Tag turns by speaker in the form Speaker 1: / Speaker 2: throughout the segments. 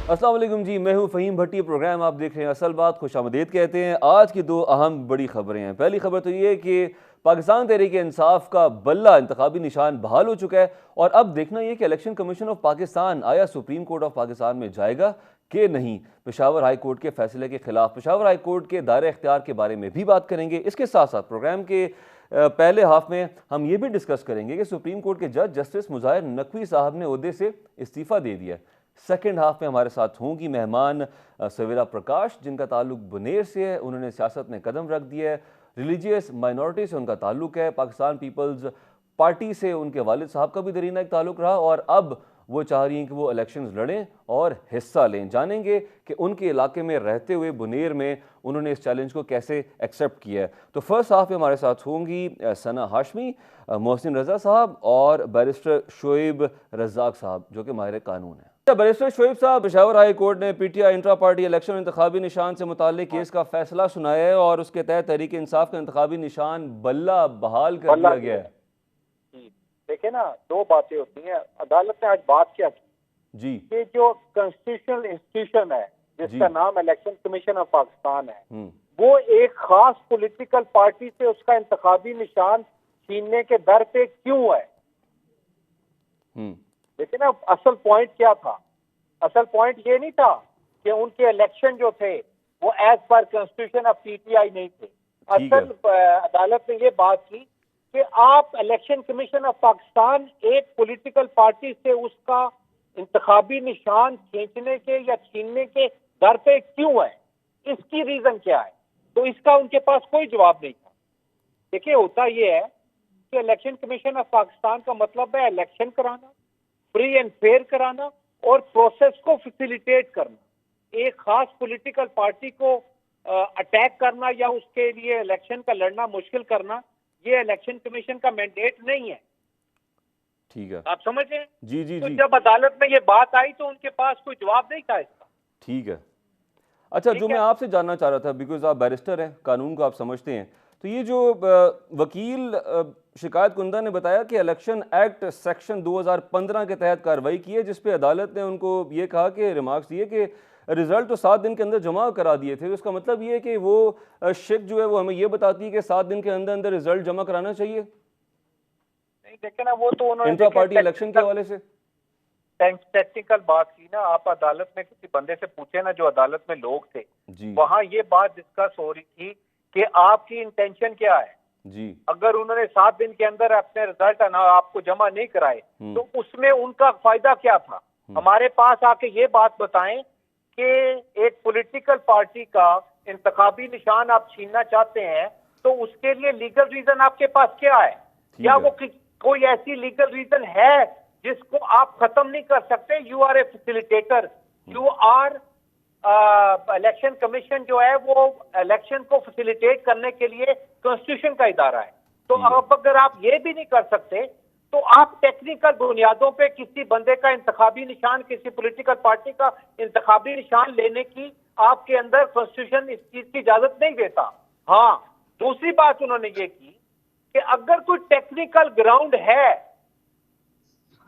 Speaker 1: अस्सलाम वालेकुम जी, मैं हूं फ़हीम भट्टी। प्रोग्राम आप देख रहे हैं असल बात, खुशामदीद कहते हैं। आज की दो अहम बड़ी खबरें हैं। पहली खबर तो ये कि पाकिस्तान तहरीक इंसाफ का बल्ला इंतखाबी निशान बहाल हो चुका है और अब देखना यह कि इलेक्शन कमीशन ऑफ पाकिस्तान आया सुप्रीम कोर्ट ऑफ पाकिस्तान में जाएगा कि नहीं। पेशावर हाई कोर्ट के फैसले के खिलाफ पेशावर हाई कोर्ट के दायरे इख्तियार के बारे में भी बात करेंगे। इसके साथ साथ प्रोग्राम के पहले हाफ में हम ये भी डिस्कस करेंगे कि सुप्रीम कोर्ट के जज जस्टिस मुज़ाहिर नकवी साहब ने ओहदे से इस्तीफ़ा दे दिया। सेकेंड हाफ में हमारे साथ होंगी मेहमान सवेरा प्रकाश, जिनका ताल्लुक बुनेर से है। उन्होंने सियासत में कदम रख दिया है। रिलीजियस माइनॉरिटी से उनका ताल्लुक है। पाकिस्तान पीपल्स पार्टी से उनके वालिद साहब का भी दरीना एक ताल्लुक रहा और अब वो चाह रही हैं कि वो इलेक्शंस लड़ें और हिस्सा लें। जानेंगे कि उनके इलाके में रहते हुए बुनेर में उन्होंने इस चैलेंज को कैसे एक्सेप्ट किया है। तो फर्स्ट हाफ में हमारे साथ होंगी सना हाशमी, मोहसिन रजा साहब और बैरिस्टर शोएब रज़ाक साहब, जो कि माहिर कानून है। बैरिस्टर शोएब साहब, पेशावर हाई कोर्ट ने पीटीआई इंट्रा पार्टी इलेक्शन इंतखाबी निशान से मुताल्लिक केस का फैसला सुनाया है और उसके तहत तहरीक इंसाफ का इंतखाबी निशान बल्ला बहाल कर दिया गया है।
Speaker 2: देखिए ना, दो बातें होती हैं। अदालत ने आज बात क्या की
Speaker 1: जी
Speaker 2: कि जो कॉन्स्टिट्यूशनल इंस्टीट्यूशन है जिसका नाम इलेक्शन कमीशन ऑफ पाकिस्तान है, वो एक खास पॉलिटिकल पार्टी से उसका इंतखाबी निशान छीनने के दर पे क्यों है। देखिए ना, असल पॉइंट क्या था। असल पॉइंट ये नहीं था कि उनके इलेक्शन जो थे वो as per constitution of PTI नहीं थे। असल अदालत ने ये बात की कि आप इलेक्शन कमीशन ऑफ पाकिस्तान एक पॉलिटिकल पार्टी से उसका इंतखाबी निशान खींचने के या छीनने के दर पे क्यों है, इसकी रीजन क्या है। तो इसका उनके पास कोई जवाब नहीं था। देखिए, होता यह है कि इलेक्शन कमीशन ऑफ पाकिस्तान का मतलब है इलेक्शन कराना, फ्री एंड फेयर कराना और प्रोसेस को फैसिलिटेट करना। एक खास पॉलिटिकल पार्टी को अटैक करना या उसके लिए इलेक्शन का लड़ना मुश्किल करना, ये इलेक्शन कमीशन का मैंडेट नहीं है।
Speaker 1: ठीक है,
Speaker 2: आप समझ रहे हैं?
Speaker 1: जी जी
Speaker 2: तो
Speaker 1: जी।
Speaker 2: जब अदालत में ये बात आई तो उनके पास कोई जवाब नहीं था इसका।
Speaker 1: ठीक है। अच्छा, जो मैं आपसे जानना चाह रहा था, बिकॉज आप बैरिस्टर हैं, कानून को आप समझते हैं, तो ये जो वकील शिकायत कुंदा ने बताया कि इलेक्शन एक्ट सेक्शन 2015 के तहत कार्रवाई की है, जिस पे अदालत ने उनको ये कहा कि रिमार्क्स दिए कि रिजल्ट तो 7 दिन के अंदर जमा करा दिए थे। तो इसका मतलब ये है कि वो शिक जो है वो हमें ये बताती है कि 7 दिन के अंदर अंदर रिजल्ट जमा कराना चाहिए।
Speaker 2: नहीं, देखे ना, वो तो उन्होंने
Speaker 1: इंट्रा पार्टी इलेक्शन के हवाले से
Speaker 2: टेक्निकल बात की ना। आप अदालत में किसी बंदे से पूछे ना जो अदालत में लोग थे, वहां ये बात डिस्कस हो रही थी कि आपकी इंटेंशन क्या है जी। अगर उन्होंने 7 दिन के अंदर अपने रिजल्ट आपको जमा नहीं कराए तो उसमें उनका फायदा क्या था। हमारे पास आके ये बात बताएं कि एक पॉलिटिकल पार्टी का इंतखाबी निशान आप छीनना चाहते हैं तो उसके लिए लीगल रीजन आपके पास क्या है, या वो कोई ऐसी लीगल रीजन है जिसको आप खत्म नहीं कर सकते। You are a facilitator, you are election commission जो है वो इलेक्शन को फैसिलिटेट करने के लिए कॉन्स्टिट्यूशन का इदारा है। तो अब अगर आप ये भी नहीं कर सकते तो आप टेक्निकल बुनियादों पे किसी बंदे का इंतखाबी निशान, किसी पॉलिटिकल पार्टी का इंतखाबी निशान लेने की आपके अंदर कॉन्स्टिट्यूशन इस चीज की इजाजत नहीं देता। हाँ, दूसरी बात उन्होंने ये की कि अगर कोई टेक्निकल ग्राउंड है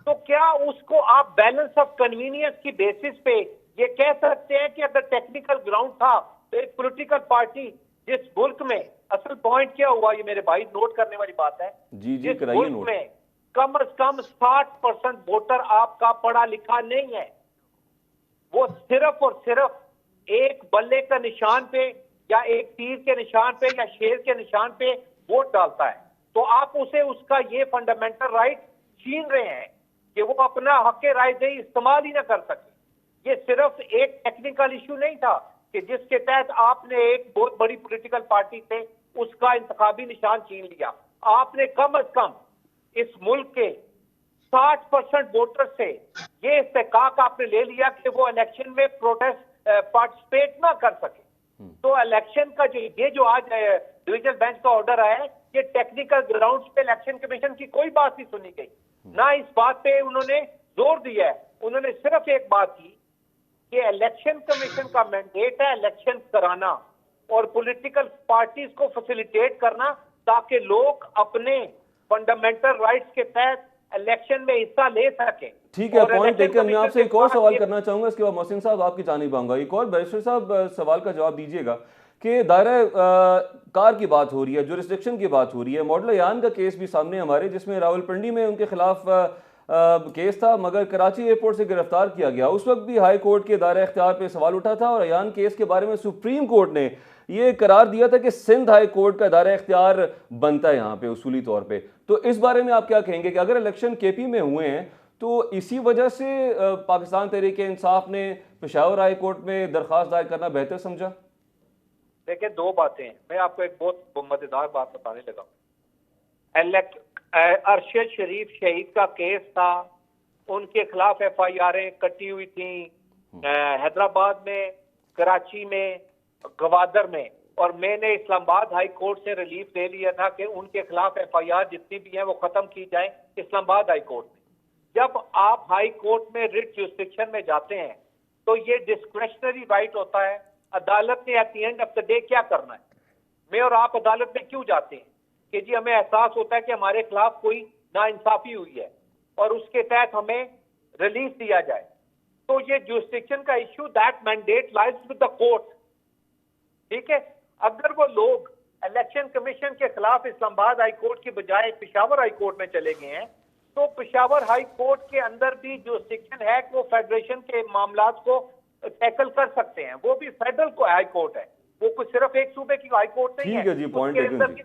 Speaker 2: तो क्या उसको आप बैलेंस ऑफ कन्वीनियंस की बेसिस पे ये कह सकते हैं कि अगर टेक्निकल ग्राउंड था तो एक पॉलिटिकल पार्टी जिस मुल्क में, असल पॉइंट क्या हुआ, ये मेरे भाई नोट करने वाली बात है, जिस मुल्क में कम से कम 60% वोटर आपका पढ़ा लिखा नहीं है, वो सिर्फ और सिर्फ एक बल्ले का निशान पे या एक तीर के निशान पे या शेर के निशान पे वोट डालता है, तो आप उसे उसका ये फंडामेंटल राइट छीन रहे हैं कि वो अपना हक राय दही इस्तेमाल ही ना कर सके। ये सिर्फ एक टेक्निकल इशू नहीं था कि जिसके तहत आपने एक बहुत बड़ी पॉलिटिकल पार्टी से उसका इंतखाबी निशान छीन लिया। आपने कम से कम इस मुल्क के 60% वोटर से ये इस्तेकाक आपने ले लिया कि वो इलेक्शन में प्रोटेस्ट पार्टिसिपेट ना कर सके। तो इलेक्शन का जो आज डिवीजन बेंच का ऑर्डर आया है, ये टेक्निकल ग्राउंड्स पे इलेक्शन कमीशन की कोई बात नहीं सुनी गई, ना इस बात पे उन्होंने जोर दिया है। उन्होंने सिर्फ एक बात की कि इलेक्शन कमीशन का मैंडेट है इलेक्शन कराना और पॉलिटिकल पार्टीज को फैसिलिटेट करना ताकि लोग अपने फंडामेंटल राइट्स के तहत इलेक्शन में हिस्सा ले सके।
Speaker 1: ठीक है, पॉइंट टेकन। मैं आपसे एक और सवाल करना चाहूंगा, इसके बाद मोहसिन साहब आपकी जानिब आऊंगा। एक और बैरिस्टर साहब सवाल का जवाब दीजिएगा कि दायरा कार की बात हो रही है, जुरिस्डिक्शन की बात हो रही है। मॉडल यान का केस भी सामने हमारे, जिसमें रावलपिंडी में उनके खिलाफ केस था, मगर कराची एयरपोर्ट से गिरफ्तार किया गया। उस वक्त भी हाई कोर्ट के दायरा इख्तियार पे सवाल उठा था, और अयान केस के बारे में सुप्रीम कोर्ट ने ये करार दिया था कि सिंध हाई कोर्ट का दायरा इख्तियार बनता है यहाँ पे उसूली तौर पे। तो इस बारे में आप क्या कहेंगे कि अगर इलेक्शन केपी में हुए हैं तो इसी वजह से पाकिस्तान तहरीक इंसाफ ने पेशावर हाई कोर्ट में दरख्वास्त दायर करना बेहतर समझा?
Speaker 2: देखिए, दो बातें हैं। मैं आपको एक बहुत मजेदार बात बताने लगा। अरशद शरीफ शहीद का केस था, उनके खिलाफ FIR कटी हुई थी हैदराबाद में, कराची में, गवादर में, और मैंने इस्लामाबाद हाई कोर्ट से रिलीफ ले लिया था कि उनके खिलाफ FIR जितनी भी हैं वो खत्म की जाए इस्लामाबाद हाई कोर्ट में। जब आप हाई कोर्ट में रिट जुरिस्डिक्शन में जाते हैं तो ये डिस्क्रेशनरी राइट होता है। अदालत ने at the end of the day क्या करना है? मैं और आप अदालत में क्यों जाते हैं कि जी हमें एहसास होता है कि हमारे खिलाफ कोई नाइंसाफी हुई है और उसके तहत हमें रिलीज दिया जाए। तो ये जुरिस्डिक्शन का issue, that mandate lies with the court. ठीक है, अगर वो लोग इलेक्शन कमीशन के खिलाफ इस्लामाबाद हाई कोर्ट की बजाय पेशावर हाई कोर्ट में चले गए हैं, तो पेशावर हाई कोर्ट के अंदर भी जुरिस्डिक्शन है कि वो फेडरेशन के मामलात को टैकल कर सकते हैं। वो भी फेडरल को हाई कोर्ट है, वो कुछ सिर्फ एक सूबे की हाई कोर्ट नहीं है।
Speaker 1: ठीक है जी, पॉइंट टेकन जी।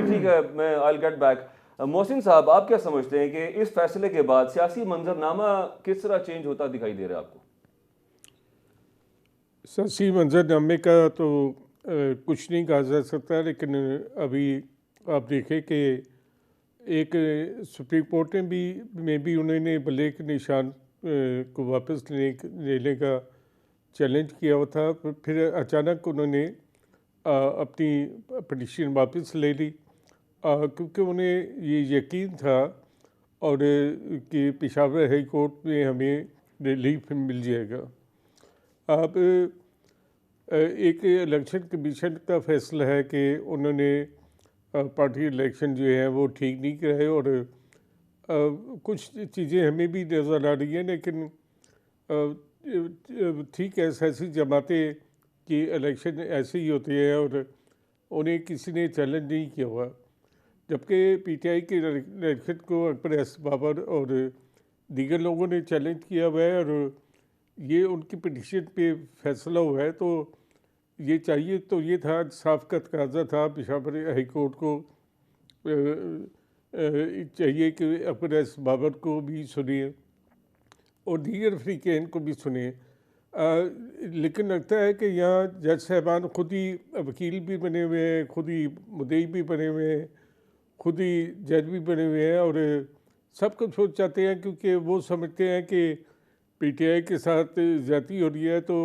Speaker 1: ठीक है, मैं I will get back. Mohsin साहब, आप क्या समझते हैं कि इस फैसले के बाद सियासी मंजरनामा किस तरह चेंज होता दिखाई दे रहा है आपको?
Speaker 3: सियासी मंजरनामे का तो कुछ नहीं कहा जा सकता, लेकिन अभी आप देखें कि एक सुप्रीम कोर्ट में भी उन्होंने भले के निशान को वापस लेने का चैलेंज किया हुआ था, फिर अचानक उन्होंने अपनी पिटीशन वापस ले ली, क्योंकि उन्हें ये यकीन था और कि पेशावर हाई कोर्ट में हमें रिलीफ मिल जाएगा। अब एक इलेक्शन कमीशन का फैसला है कि उन्होंने पार्टी इलेक्शन जो है वो ठीक नहीं कराए, और कुछ चीज़ें हमें भी नज़र आ रही हैं, लेकिन ठीक है, ऐसी जमातें कि इलेक्शन ऐसे ही होते हैं और उन्हें किसी ने चैलेंज नहीं किया हुआ। जबकि PTI के इलेक्शन को अकबर एस बाबर और दीगर लोगों ने चैलेंज किया हुआ है, और ये उनकी पिटीशन पे फैसला हुआ है। तो ये चाहिए, तो ये था, इंसाफ का तकाजा था पेशावर हाई कोर्ट को, चाहिए कि अकबर एस बाबर को भी सुनिए और दीगर फरीकैन को भी सुनिए। लेकिन लगता है कि यहाँ जज साहबान खुद ही वकील भी बने हुए हैं, खुद ही मुद्दई भी बने हुए हैं, खुद ही जज भी बने हुए हैं, और सब कुछ सोच जाते हैं, क्योंकि वो समझते हैं कि PTI के साथ ज़्यादती हो रही है, तो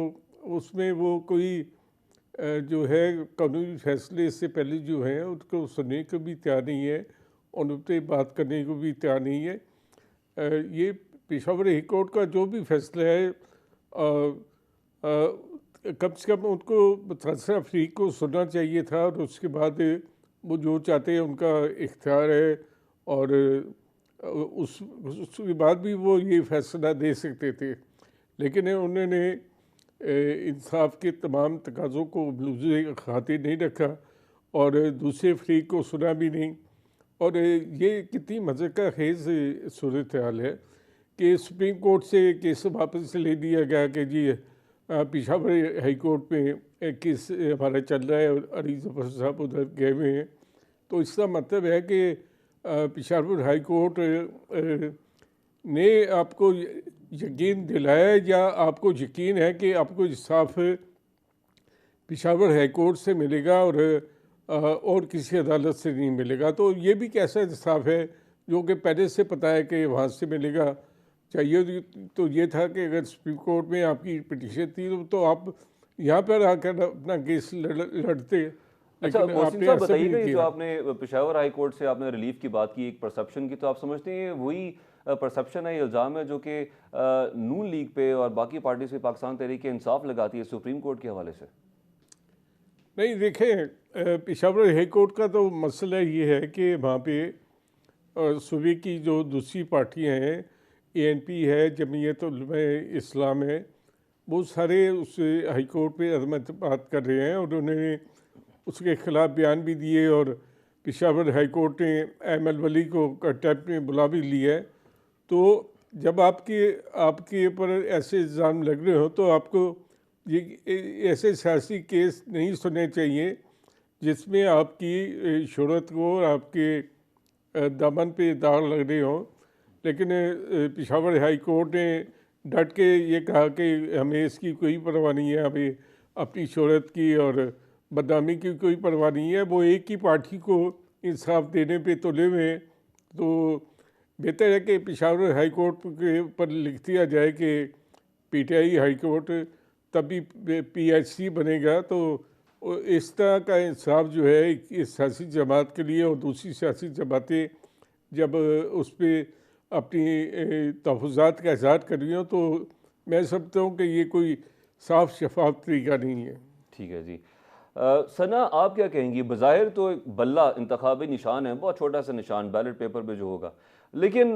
Speaker 3: उसमें वो कोई जो है कानूनी फैसले इससे पहले जो हैं उनको सुनने को भी तैयार नहीं है, उन पर बात करने को भी तैयार नहीं है। ये पेशावर हाई कोर्ट का जो भी फैसला है, कम से कम उनको मुतासरा फरीक को सुनना चाहिए था, और उसके बाद वो जो चाहते हैं उनका इख्तियार है, और उसके बाद भी वो ये फैसला दे सकते थे। लेकिन उन्होंने इंसाफ के तमाम तकाज़ों को बलूज़े खातिर नहीं रखा और दूसरे फरीक को सुना भी नहीं। और ये कितनी मज़े का खेज़ सूरत हाल है कि सुप्रीम कोर्ट से केस वापस ले दिया गया कि जी पेशावर हाई कोर्ट में केस हमारा चल रहा है और अली ज़फ़र साहब उधर गए हुए हैं। तो इसका मतलब है कि पेशावर हाई कोर्ट ने आपको यकीन दिलाया, या आपको यकीन है कि आपको इंसाफ पेशावर हाई कोर्ट से मिलेगा और किसी अदालत से नहीं मिलेगा। तो ये भी कैसा इंसाफ है जो कि पहले से पता है कि वहाँ से मिलेगा। चाहिए तो ये था कि अगर सुप्रीम कोर्ट में आपकी पिटीशन थी तो आप यहाँ पर आकर अपना केस लड़ते।
Speaker 1: अच्छा मोहसिन साहब, बताइएगा, ये जो आपने पेशावर हाई कोर्ट से आपने रिलीफ की बात की, एक परसेप्शन की, तो आप समझते हैं वही परसेप्शन है, इल्ज़ाम है जो कि नून लीग पे और बाकी पार्टी से पाकिस्तान तहरीक इंसाफ लगाती है सुप्रीम कोर्ट के हवाले से?
Speaker 3: नहीं, देखें, पेशावर हाई कोर्ट का तो मसला ये है कि वहाँ पे और सूबे की जो दूसरी पार्टियां हैं, ANP है, जमीयत उलमा इस्लाम है, वो सारे उस हाई कोर्ट पे अजमत बात कर रहे हैं और उन्होंने उसके ख़िलाफ़ बयान भी दिए और पेशावर हाई कोर्ट ने अहमद वली को कंटेम्प्ट में बुला भी लिया है। तो जब आपके ऊपर ऐसे इल्ज़ाम लग रहे हो तो आपको ये ऐसे सियासी केस नहीं सुनने चाहिए जिसमें आपकी शोहरत को और आपके दामन पे दाग लग रहे हों। लेकिन पेशावर हाई कोर्ट ने डट के ये कहा कि हमें इसकी कोई परवाह नहीं है, हमें अपनी शोहरत की और बदनामी की कोई परवाह नहीं है। वो एक ही पार्टी को इंसाफ देने पे तुले हुए हैं। तो बेहतर है कि पेशावर हाई कोर्ट के ऊपर लिख दिया जाए कि PTI हाई कोर्ट तभी PIC बनेगा। तो इस तरह का इंसाफ जो है इस सियासी जमात के लिए, और दूसरी सियासी जमातें जब उस पर अपनी तहफ़्फ़ुज़ात का इज़हार कर रही हो तो मैं समझता हूँ कि ये कोई साफ शफाफ तरीका नहीं है।
Speaker 1: ठीक है जी। सना, आप क्या कहेंगी? बज़ाहिर तो एक बल्ला इंतखाबी निशान है, बहुत छोटा सा निशान बैलेट पेपर पे जो होगा, लेकिन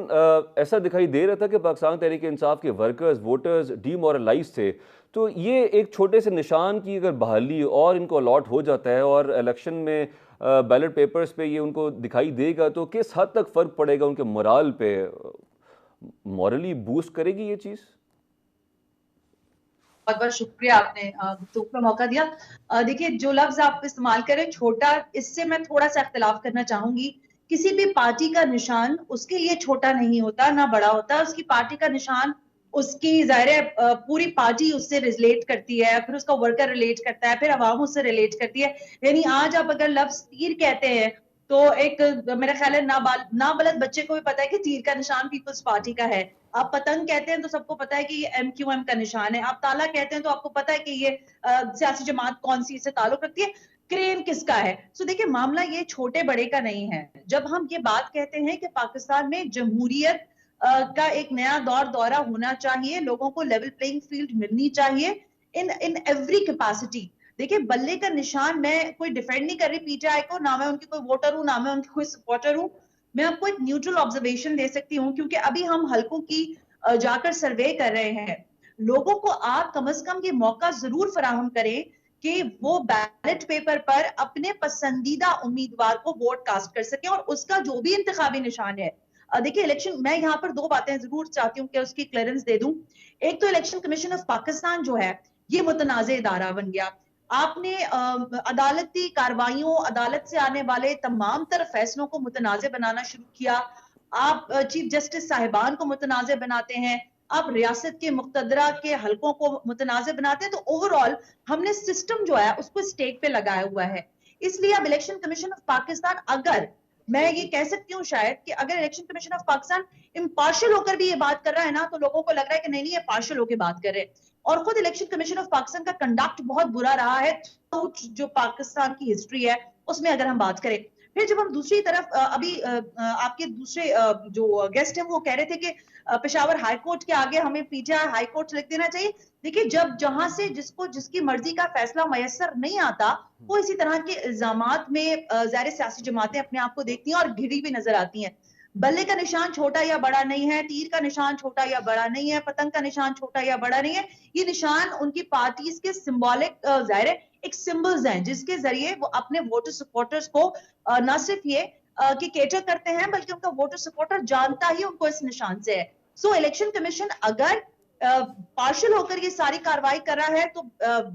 Speaker 1: ऐसा दिखाई दे रहा था कि पाकिस्तान तहरीक इंसाफ के वर्कर्स, वोटर्स डीमोरलाइज थे। तो ये एक छोटे से निशान की अगर बहाली और इनको अलॉट हो जाता है और इलेक्शन में बैलेट पेपर्स पे ये उनको दिखाई देगा, तो किस हद तक फ़र्क पड़ेगा उनके मोराल पे? मॉरली बूस्ट करेगी ये चीज़?
Speaker 4: बहुत बहुत शुक्रिया, आपने गुफ्तगू का मौका दिया। देखिए, जो लफ्ज आप इस्तेमाल करें छोटा, इससे मैं थोड़ा सा इख्तिलाफ करना चाहूंगी। किसी भी पार्टी का निशान उसके लिए छोटा नहीं होता ना बड़ा होता। उसकी पार्टी का निशान उसकी ज़ाहिर है पूरी पार्टी उससे रिलेट करती है, फिर उसका वर्कर रिलेट करता है, फिर अवाम उससे रिलेट करती है। यानी आज आप अगर लफ्ज तीर कहते हैं तो एक मेरा ख्याल है नाबालिग बच्चे को भी पता है कि तीर का निशान पीपल्स पार्टी का है। आप पतंग कहते हैं तो सबको पता है कि ये MQM का निशान है। आप ताला कहते हैं तो आपको पता है कि ये सियासी जमात कौन सी से ताल्लुक रखती है। क्रेन किसका है? सो देखिए, मामला ये छोटे बड़े का नहीं है। जब हम ये बात कहते हैं कि पाकिस्तान में जमहूरियत का एक नया दौरा होना चाहिए, लोगों को लेवल प्लेइंग फील्ड मिलनी चाहिए इन एवरी कैपेसिटी। देखिए, बल्ले का निशान, मैं कोई डिफेंड नहीं कर रही PTI को, ना मैं उनकी कोई वोटर हूं, ना मैं उनकी कोई सपोर्टर हूं। मैं आपको एक न्यूट्रल ऑब्जर्वेशन दे सकती हूँ, क्योंकि अभी हम हलकों की जाकर सर्वे कर रहे हैं। लोगों को आप कम से कम ये मौका जरूर फराहम करें कि वो बैलेट पेपर पर अपने पसंदीदा उम्मीदवार को वोट कास्ट कर सके, और उसका जो भी इंतखाबी निशान है। देखिए, इलेक्शन, मैं यहाँ पर दो बातें जरूर चाहती हूँ कि उसकी क्लियरेंस दे दूं। एक तो इलेक्शन कमीशन ऑफ पाकिस्तान जो है ये मुतनाज़ इदारा बन गया। आपने अदालती कार्रवाइयों, अदालत से आने वाले तमाम तर फैसलों को मुतनाज़ बनाना शुरू किया। आप चीफ जस्टिस साहिबान को मुतनाज़ बनाते हैं, आप रियासत के मुक्तदरा के हलकों को मुतनाज़ बनाते हैं। तो ओवरऑल हमने सिस्टम जो है उसको स्टेक पे लगाया हुआ है। इसलिए अब इलेक्शन कमीशन ऑफ पाकिस्तान, अगर मैं ये कह सकती हूँ शायद कि अगर election commission of Pakistan impartial होकर भी ये बात कर रहा है ना, तो लोगों को लग रहा है कि नहीं नहीं, ये पार्शियल होकर बात कर रहे हैं। और खुद इलेक्शन कमीशन ऑफ पाकिस्तान का कंडक्ट बहुत बुरा रहा है जो पाकिस्तान की हिस्ट्री है उसमें, अगर हम बात करें। फिर जब हम दूसरी तरफ अभी आपके दूसरे जो गेस्ट हैं वो कह रहे थे कि पेशावर हाई कोर्ट के आगे हमें PTI हाई कोर्ट लिख देना चाहिए। देखिए, जब जहां से जिसको जिसकी मर्जी का फैसला मयसर नहीं आता, वो इसी तरह के इल्जामात में ज़ाहिर सियासी जमातें अपने आप को देखती हैं और घिरी भी नजर आती हैं। बल्ले का निशान छोटा या बड़ा नहीं है, तीर का निशान छोटा या बड़ा नहीं है, पतंग का निशान छोटा या बड़ा नहीं है। ये निशान उनकी पार्टीज के सिंबॉलिक ज़ाहिर एक सिंबल्स हैं, जिसके जरिए वो अपने वोटर सपोर्टर्स को न सिर्फ ये कि केटर करते हैं, बल्कि उनका वोटर सपोर्टर जानता ही उनको इस निशान से है। सो इलेक्शन कमीशन अगर पार्शियल होकर ये सारी कार्रवाई कर रहा है तो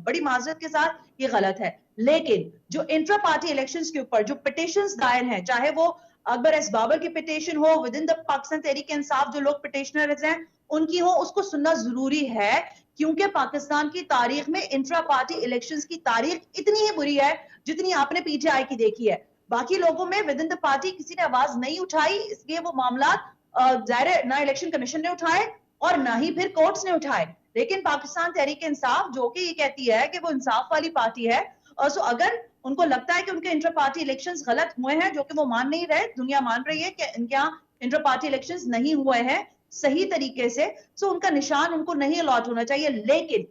Speaker 4: बड़ी माजरत के साथ ये गलत है। लेकिन जो इंट्रा पार्टी इलेक्शंस के ऊपर जो पिटिशंस दायर हैं, चाहे वो अकबर एस बाबर की पिटिशन हो, with in the Pakistan Tehreek Insaf जो लोग पिटिशनर्स हैं उनकी हो, उसको सुनना जरूरी है। क्योंकि पाकिस्तान की तारीख में इंट्रा पार्टी इलेक्शंस की तारीख इतनी ही बुरी है जितनी आपने PTI की देखी है। बाकी लोगों में विद इन द पार्टी किसी ने आवाज नहीं उठाई, इसलिए वो मामला जाहिर ना इलेक्शन कमीशन ने उठाए और ना ही फिर कोर्ट्स ने उठाए। लेकिन पाकिस्तान तहरीक इंसाफ जो कि ये कहती है कि वो इंसाफ वाली पार्टी है, और सो अगर उनको लगता है कि उनके इंटर पार्टी इलेक्शंस गलत हुए हैं, जो कि वो मान नहीं रहे, दुनिया मान रही है कि इनके यहाँ इंटर पार्टी इलेक्शंस नहीं हुए हैं सही तरीके से, सो उनका निशान उनको नहीं अलॉट होना चाहिए। लेकिन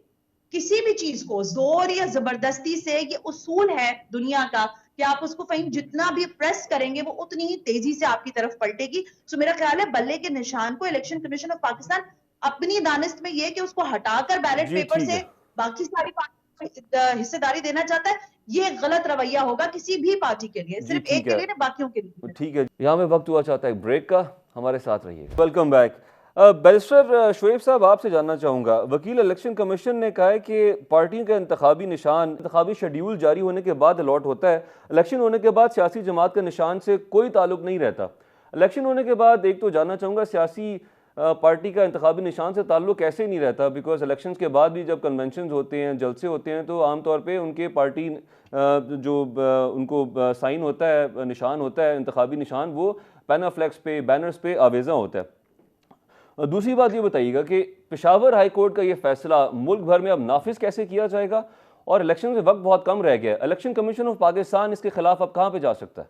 Speaker 4: किसी भी चीज को जोर या जबरदस्ती से, ये उसूल है दुनिया का कि आप उसको फ़हीम जितना भी प्रेस करेंगे वो उतनी ही तेजी से आपकी तरफ पलटेगी। सो मेरा ख्याल है बल्ले के निशान को इलेक्शन कमीशन ऑफ पाकिस्तान अपनी दानिश में ये कि उसको हटाकर बैलेट
Speaker 1: जी
Speaker 4: पेपर
Speaker 1: ठीक
Speaker 4: से
Speaker 1: है
Speaker 4: बाकी सारी पार्टी हिस्सेदारी देना चाहता है, ये गलत रवैया होगा किसी भी पार्टी के लिए,
Speaker 1: जी
Speaker 4: सिर्फ
Speaker 1: ठीक
Speaker 4: एक के
Speaker 1: है
Speaker 4: लिए नहीं बाकियों के लिए।
Speaker 1: ठीक है यहाँ में वक्त हुआ चाहता है ब्रेक का, हमारे साथ रहिए। Welcome back. बैरिस्टर शुएब साहब, आपसे जानना चाहूँगा, वकील इलेक्शन कमीशन ने कहा है कि पार्टियों का इंतखाबी निशान इंतखाबी शेड्यूल जारी होने के बाद अलॉट होता है, इलेक्शन होने के बाद सियासी जमात का निशान से कोई ताल्लुक नहीं रहता। इलेक्शन होने के बाद एक तो जानना चाहूँगा सियासी पार्टी का इंतखाबी निशान से ताल्लुक कैसे नहीं रहता, बिकॉज इलेक्शन के बाद भी जब कन्वेंशन होते हैं, जलसे होते हैं, तो आमतौर पर उनके पार्टी जो उनको साइन होता है, निशान होता है इंतखाबी निशान, वो पैनाफ्लेक्स पे, बैनर्स पे आवेज़ा होता है। दूसरी बात ये बताइएगा कि पेशावर हाई कोर्ट का ये फैसला मुल्क भर में अब नाफिज कैसे किया जाएगा, और इलेक्शन से वक्त बहुत कम रह गया है, इलेक्शन कमीशन ऑफ पाकिस्तान इसके खिलाफ अब कहाँ पे जा सकता है?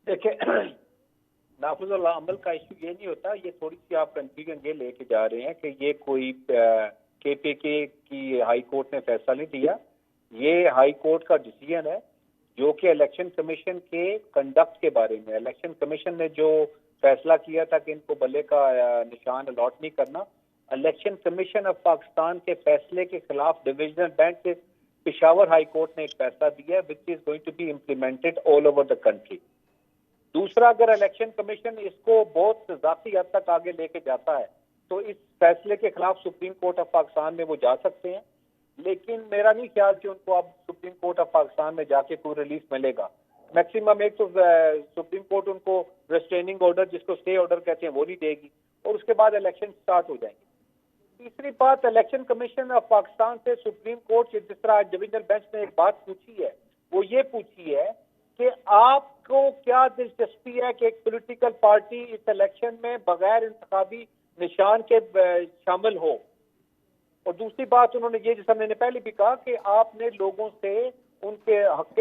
Speaker 2: देखिए, नाफिज अमल का इशू ये नहीं होता, ये थोड़ी सी आप कंफ्यूजन ये लेके जा रहे हैं कि ये कोई KPK की हाई कोर्ट ने फैसला नहीं दिया। ये हाई कोर्ट का डिसीजन है जो कि इलेक्शन कमीशन के कंडक्ट के बारे में, इलेक्शन कमीशन ने जो फैसला किया था कि इनको बल्ले का निशान अलॉट नहीं करना, इलेक्शन कमीशन ऑफ पाकिस्तान के फैसले के खिलाफ डिविजनल बेंच से पेशावर हाई कोर्ट ने एक फैसला दिया है which is going to be implemented all over the country. दूसरा, अगर इलेक्शन कमीशन इसको बहुत जाती हद तक आगे लेके जाता है तो इस फैसले के खिलाफ सुप्रीम कोर्ट ऑफ पाकिस्तान में वो जा सकते हैं, लेकिन मेरा नहीं ख्याल कि उनको अब सुप्रीम कोर्ट ऑफ पाकिस्तान में जाके कोई रिलीफ मिलेगा। मैक्सिमम एक तो सुप्रीम कोर्ट उनको रेस्ट्रेनिंग ऑर्डर, जिसको स्टे ऑर्डर कहते हैं, वो नहीं देगी, और उसके बाद इलेक्शन स्टार्ट हो जाएंगे। तीसरी बात, इलेक्शन कमीशन ऑफ पाकिस्तान से सुप्रीम कोर्ट से जिस तरह डिविजनल बेंच ने एक बात पूछी है, वो ये पूछी है कि आपको क्या दिलचस्पी है कि एक पॉलिटिकल पार्टी इस इलेक्शन में बगैर इंतखाबी निशान के शामिल हो। और दूसरी बात उन्होंने ये, जैसा मैंने पहले भी कहा, कि आपने लोगों से उनके हक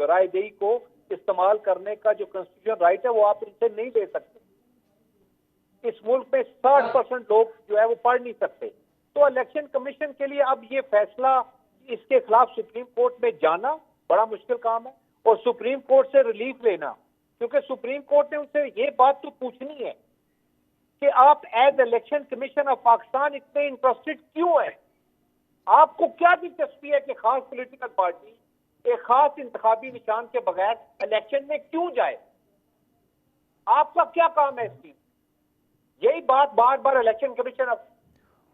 Speaker 2: रायदही को इस्तेमाल करने का जो कॉन्स्टिट्यूशन राइट है वो आप उनसे नहीं ले सकते। इस मुल्क में 60% लोग जो है वो पढ़ नहीं सकते। तो इलेक्शन कमीशन के लिए अब ये फैसला, इसके खिलाफ सुप्रीम कोर्ट में जाना बड़ा मुश्किल काम है, और सुप्रीम कोर्ट से रिलीफ लेना, क्योंकि सुप्रीम कोर्ट ने उनसे ये बात तो पूछनी है कि आप as election commission of Pakistan इतने इंटरेस्टेड क्यों है, आपको क्या दिलचस्पी है कि खास पॉलिटिकल पार्टी एक खास इंतखाबी निशान के बगैर इलेक्शन में क्यों जाए, आपका क्या काम है इसकी? यही बात बार बार इलेक्शन कमीशन ऑफ,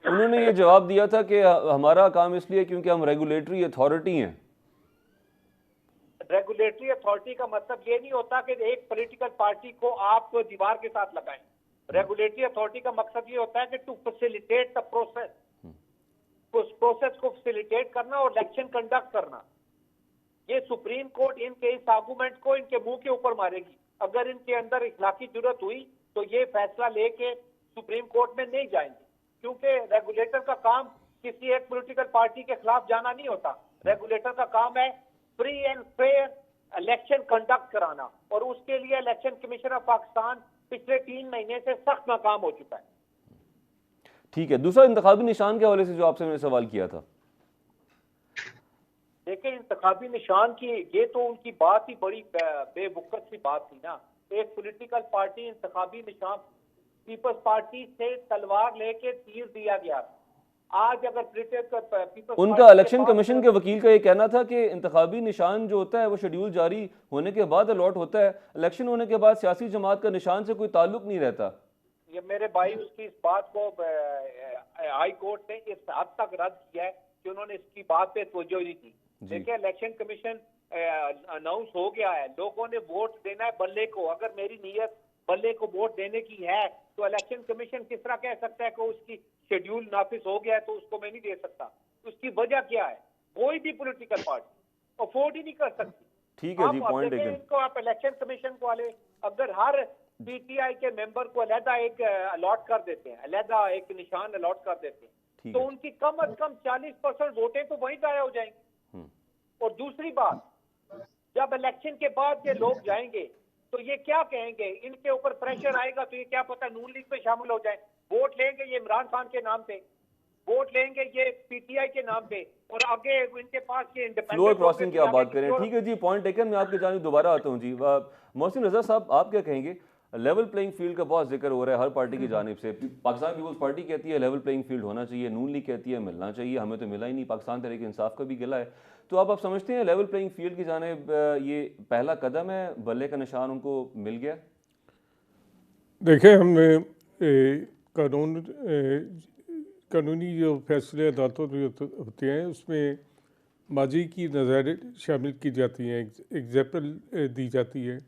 Speaker 1: उन्होंने ये जवाब दिया था कि हमारा काम इसलिए क्योंकि हम रेगुलेटरी अथॉरिटी हैं।
Speaker 2: रेगुलेटरी अथॉरिटी का मतलब ये नहीं होता कि एक पॉलिटिकल पार्टी को आप दीवार के साथ लगाएं। रेगुलेटरी अथॉरिटी का मकसद ये होता है कि टू फैसिलिटेट द प्रोसेस, उस प्रोसेस को फैसिलिटेट करना और इलेक्शन कंडक्ट करना। ये सुप्रीम कोर्ट इनके इस आर्गूमेंट को इनके मुंह के ऊपर मारेगी। अगर इनके अंदर इखलाकी जरूरत हुई तो ये फैसला लेके सुप्रीम कोर्ट में नहीं जाएंगे, क्योंकि रेगुलेटर का काम किसी एक पॉलिटिकल पार्टी के खिलाफ जाना नहीं होता। रेगुलेटर का काम है free and fair election conduct कराना, और उसके लिए इलेक्शन कमीशन ऑफ पाकिस्तान पिछले 3 महीने से सख्त नाकाम हो चुका है।
Speaker 1: ठीक है, दूसरा इंतखाबी निशान के हवाले से जो आपसे मैंने सवाल किया था,
Speaker 2: देखिए इंतखाबी निशान की ये तो उनकी बात ही बड़ी बेवकूफ सी बात थी ना। एक पॉलिटिकल पार्टी इंतखाबी निशान, पीपल्स पार्टी से तलवार लेके तीर दिया गया था। आज अगर पीपल्स
Speaker 1: उनका इलेक्शन कमीशन के वकील का ये कहना था कि इंतखाबी निशान जो होता है वो शेड्यूल जारी होने के बाद अलॉट होता है, इलेक्शन होने के बाद सियासी जमात का निशान से कोई ताल्लुक नहीं रहता।
Speaker 2: ये मेरे भाई उसकी इस बात को हाई कोर्ट ने इस हद तक रद्द किया है कि उन्होंने इसकी बात पे तवज्जो नहीं दी। देखिए इलेक्शन कमीशन अनाउंस हो गया है, लोगों ने वोट देना है बल्ले को। अगर मेरी नीयत बल्ले को वोट देने की है तो इलेक्शन कमीशन किस तरह कह सकता है कि उसकी शेड्यूल नाफिज हो गया है तो उसको मैं नहीं दे सकता? उसकी वजह क्या है? कोई भी पॉलिटिकल पार्टी अफोर्ड ही नहीं कर सकती।
Speaker 1: ठीक है जी, पॉइंट
Speaker 2: इनको आप इलेक्शन कमीशन को वाले अगर हर PTI के मेंबर को अलहदा एक अलॉट कर देते हैं, अलहदा एक निशान अलॉट कर देते हैं, तो उनकी कम अज कम 40% वोटें तो वहीं जाया हो जाएंगी। और दूसरी बात, जब इलेक्शन के बाद ये लोग जाएंगे तो ये क्या कहेंगे? इनके ऊपर प्रेशर आएगा तो ये क्या पता नून लीग में शामिल हो जाए, वोट लेंगे ये इमरान खान के नाम पे। वोट लेंगे ये पीटीआई के नाम पे, और आगे इनके पास ये
Speaker 1: फ्लोर
Speaker 2: इंडिपेंडेंट
Speaker 1: क्रॉसिंग की आप बात करें, ठीक है जी, पॉइंट टेकन। मैं आपकी जानिब दोबारा आता हूँ जी। मोहसिन रजा साहब, आप क्या कहेंगे? लेवल प्लेइंग फील्ड का बहुत जिक्र हो रहा है हर पार्टी की जानिब से। पाकिस्तान पीपल्स पार्टी कहती है लेवल प्लेइंग फील्ड होना चाहिए, नून लीग कहती है मिलना चाहिए, हमें तो मिला ही नहीं। पाकिस्तान तहरीक इंसाफ का भी गिला है। तो आप समझते हैं लेवल प्लेइंग फील्ड की जानिब ये पहला कदम है, बल्ले का निशान उनको मिल गया?
Speaker 3: देखिए, हमने कानूनी जो फैसले अदालतों में होते हैं उसमें माजी की नज़ारें शामिल की जाती हैं, एग्जाम्पल दी जाती है।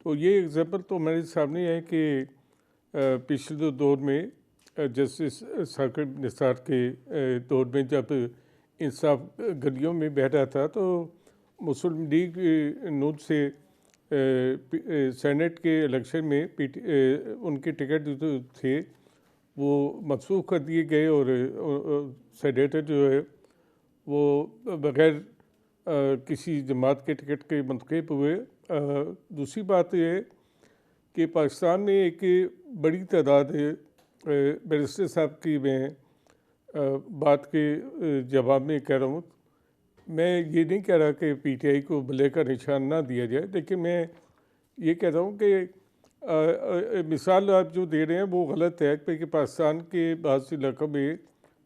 Speaker 3: तो ये एग्जाम्पल तो हमारे सामने है कि पिछले दौर में जस्टिस साकिब निसार के दौर में जब इंसाफ गलियों में बह रहा था तो मुस्लिम लीग नून से सेनेट के इलेक्शन में उनके टिकट जो थे वो मनसूख कर दिए गए और सेनेटर जो है वो बगैर किसी जमात के टिकट के मुंतखब हुए। दूसरी बात यह है कि पाकिस्तान में एक बड़ी तादाद बैरिस्टर साहब की मैं बात के जवाब में कह रहा हूँ, मैं ये नहीं कह रहा कि पीटीआई को बल्ले का निशान ना दिया जाए, लेकिन मैं ये कह रहा हूँ कि मिसाल आप जो दे रहे हैं वो गलत है कि पाकिस्तान के बाज़ इलाकों में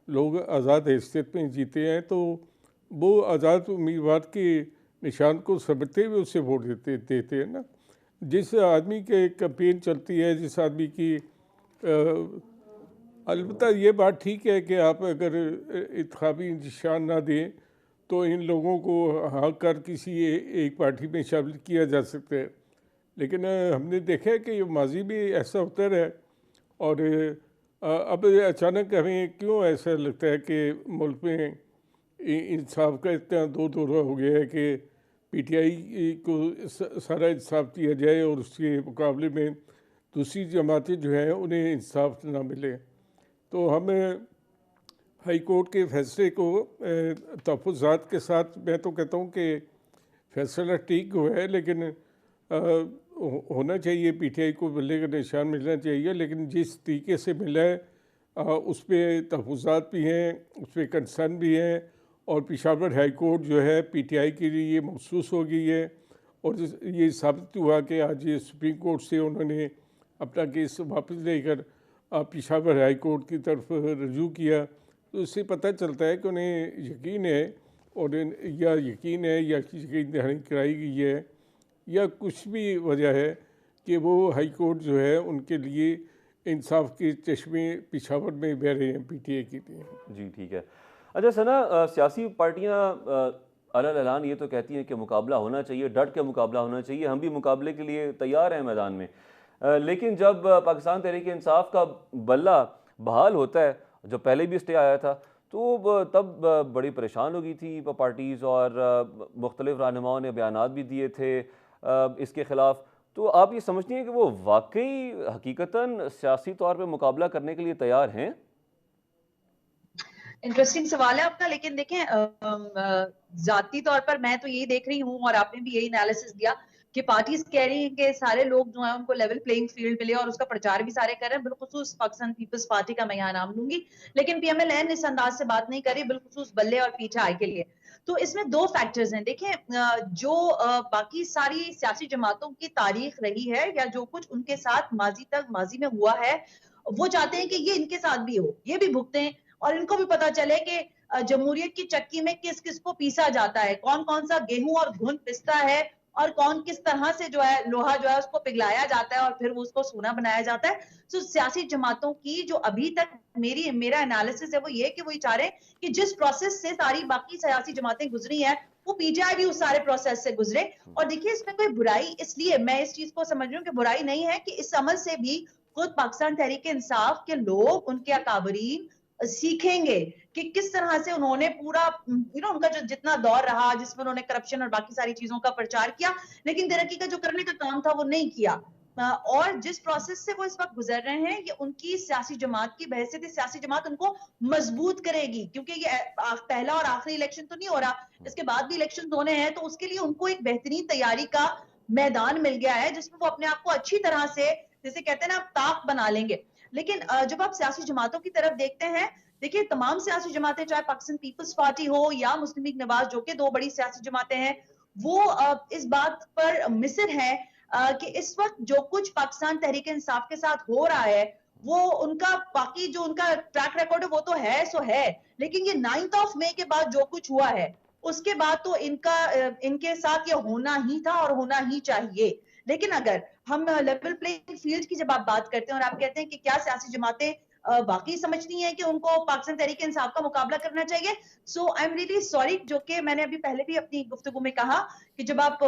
Speaker 3: लोग आज़ाद हैसियत में जीते हैं तो वो आज़ाद उम्मीदवार के निशान को समझते हुए उससे वोट देते हैं ना। जिस आदमी के कैंपेन चलती है, जिस आदमी की अलबत्ता ये बात ठीक है कि आप अगर इंतखाबी निशान ना दें तो इन लोगों को हाँ कर किसी एक पार्टी में शामिल किया जा सकता है, लेकिन हमने देखा है कि ये माजी में ऐसा होता रहा। और अब अचानक हमें क्यों ऐसा लगता है कि मुल्क में इंसाफ का इतना दो दौरा हो गया है कि पीटीआई को सारा इंसाफ दिया जाए और उसके मुकाबले में दूसरी जमातें जो हैं उन्हें इंसाफ ना मिले। तो हम हाई कोर्ट के फैसले को तहफ़्फ़ुज़ात के साथ, मैं तो कहता हूँ कि फैसला ठीक हुआ है, लेकिन होना चाहिए, पीटीआई को बल्ले का निशान मिलना चाहिए, लेकिन जिस तरीके से मिला है उस पर तहफ़्फ़ुज़ात भी हैं, उस पर कंसर्न भी हैं। और पेशावर हाई कोर्ट जो है पीटीआई के लिए मखसूस हो गई है और ये साबित हुआ कि आज ये सुप्रीम कोर्ट से उन्होंने अपना केस वापस लेकर पेशावर हाई कोर्ट की तरफ रजू किया। तो इससे पता चलता है कि उन्हें यकीन है, और या यकीन है या यकीन दहानी कराई गई है या कुछ भी वजह है कि वो हाई कोर्ट जो है उनके लिए इंसाफ के चश्मे पेशावर में बह रहे हैं पीटीआई के लिए।
Speaker 1: जी ठीक है। अच्छा सना, सियासी पार्टियां अलग ऐलान ये तो कहती हैं कि मुकाबला होना चाहिए, डट के मुकाबला होना चाहिए, हम भी मुकाबले के लिए तैयार हैं मैदान में, लेकिन जब पाकिस्तान तहरीक इंसाफ का बल्ला बहाल होता है, जो पहले भी स्टे आया था, तो तब बड़ी परेशान हो गई थी पार्टीज़ और मुख्तलिफ रहनुमाओं ने बयानात भी दिए थे इसके ख़िलाफ़। तो आप ये समझती हैं कि वो वाकई हकीकतन सियासी तौर पर मुकाबला करने के लिए तैयार हैं?
Speaker 4: इंटरेस्टिंग सवाल है आपका, लेकिन देखें जाती तौर पर मैं तो यही देख रही हूँ और आपने भी यही एनालिसिस दिया कि पार्टीज कह रही हैं कि सारे लोग जो हैं उनको लेवल प्लेइंग फील्ड मिले और उसका प्रचार भी सारे कर रहे हैं। बिलखुसूस पाकिस्तान पीपल्स पार्टी का मैं यहाँ नाम लूंगी, लेकिन पीएमएलएन इस अंदाज से बात नहीं करी बिलखुसूस बल्ले और पीटीआई के लिए। तो इसमें दो फैक्टर्स हैं। देखें, जो बाकी सारी सियासी जमातों की तारीख रही है या जो कुछ उनके साथ माजी में हुआ है, वो चाहते हैं कि ये इनके साथ भी हो, ये भी भुगतें और इनको भी पता चले कि जमहूरियत की चक्की में किस किस को पीसा जाता है, कौन कौन सा गेहूं और घुन पिसता है और कौन किस तरह से जो है लोहा जो है उसको पिघलाया जाता है और फिर वो उसको सोना बनाया जाता है। तो सियासी जमातों की जो अभी तक मेरा एनालिसिस है वो ये कि वो चाह रहे हैं कि जिस प्रोसेस से सारी बाकी सियासी जमातें गुजरी हैं वो पीटीआई भी उस सारे प्रोसेस से गुजरे। और देखिए इसमें कोई बुराई, इसलिए मैं इस चीज को समझ रही हूँ कि बुराई नहीं है कि इस अमल से भी खुद पाकिस्तान तहरीक इंसाफ के लोग, उनके अकाबरीन सीखेंगे कि किस तरह से उन्होंने पूरा उनका जो जितना दौर रहा जिसमें उन्होंने करप्शन और बाकी सारी चीजों का प्रचार किया, लेकिन तरक्की का जो करने का काम था वो नहीं किया। और जिस प्रोसेस से वो इस वक्त गुजर रहे हैं ये उनकी सियासी जमात की बहैसियत सियासी जमात उनको मजबूत करेगी, क्योंकि ये पहला और आखिरी इलेक्शन तो नहीं हो रहा, इसके बाद भी इलेक्शन होने हैं। तो उसके लिए उनको एक बेहतरीन तैयारी का मैदान मिल गया है जिसमें वो अपने आप को अच्छी तरह से, जैसे कहते हैं ना, ताक बना लेंगे। लेकिन जब आप सियासी जमातों की तरफ देखते हैं, देखिए तमाम सियासी जमातें, चाहे पाकिस्तान पीपल्स पार्टी हो या मुस्लिम लीग नवाज, जो कि दो बड़ी सियासी जमातें हैं, वो इस बात पर मिसिर है कि इस वक्त जो कुछ पाकिस्तान तहरीक इंसाफ के साथ हो रहा है, वो उनका बाकी जो उनका ट्रैक रिकॉर्ड है वो तो है सो है, लेकिन ये 9th ऑफ मई के बाद जो कुछ हुआ है उसके बाद तो इनके साथ ये होना ही था और होना ही चाहिए। लेकिन अगर हम लेवल प्लेइंग फील्ड की जब आप बात करते हैं और आप कहते हैं कि क्या सियासी जमातें बाकी समझती हैं कि उनको पाकिस्तान तहरीक इंसाफ का मुकाबला करना चाहिए, सो आई एम रियली सॉरी, जो कि मैंने अभी पहले भी अपनी गुफ्तगू में कहा कि जब आप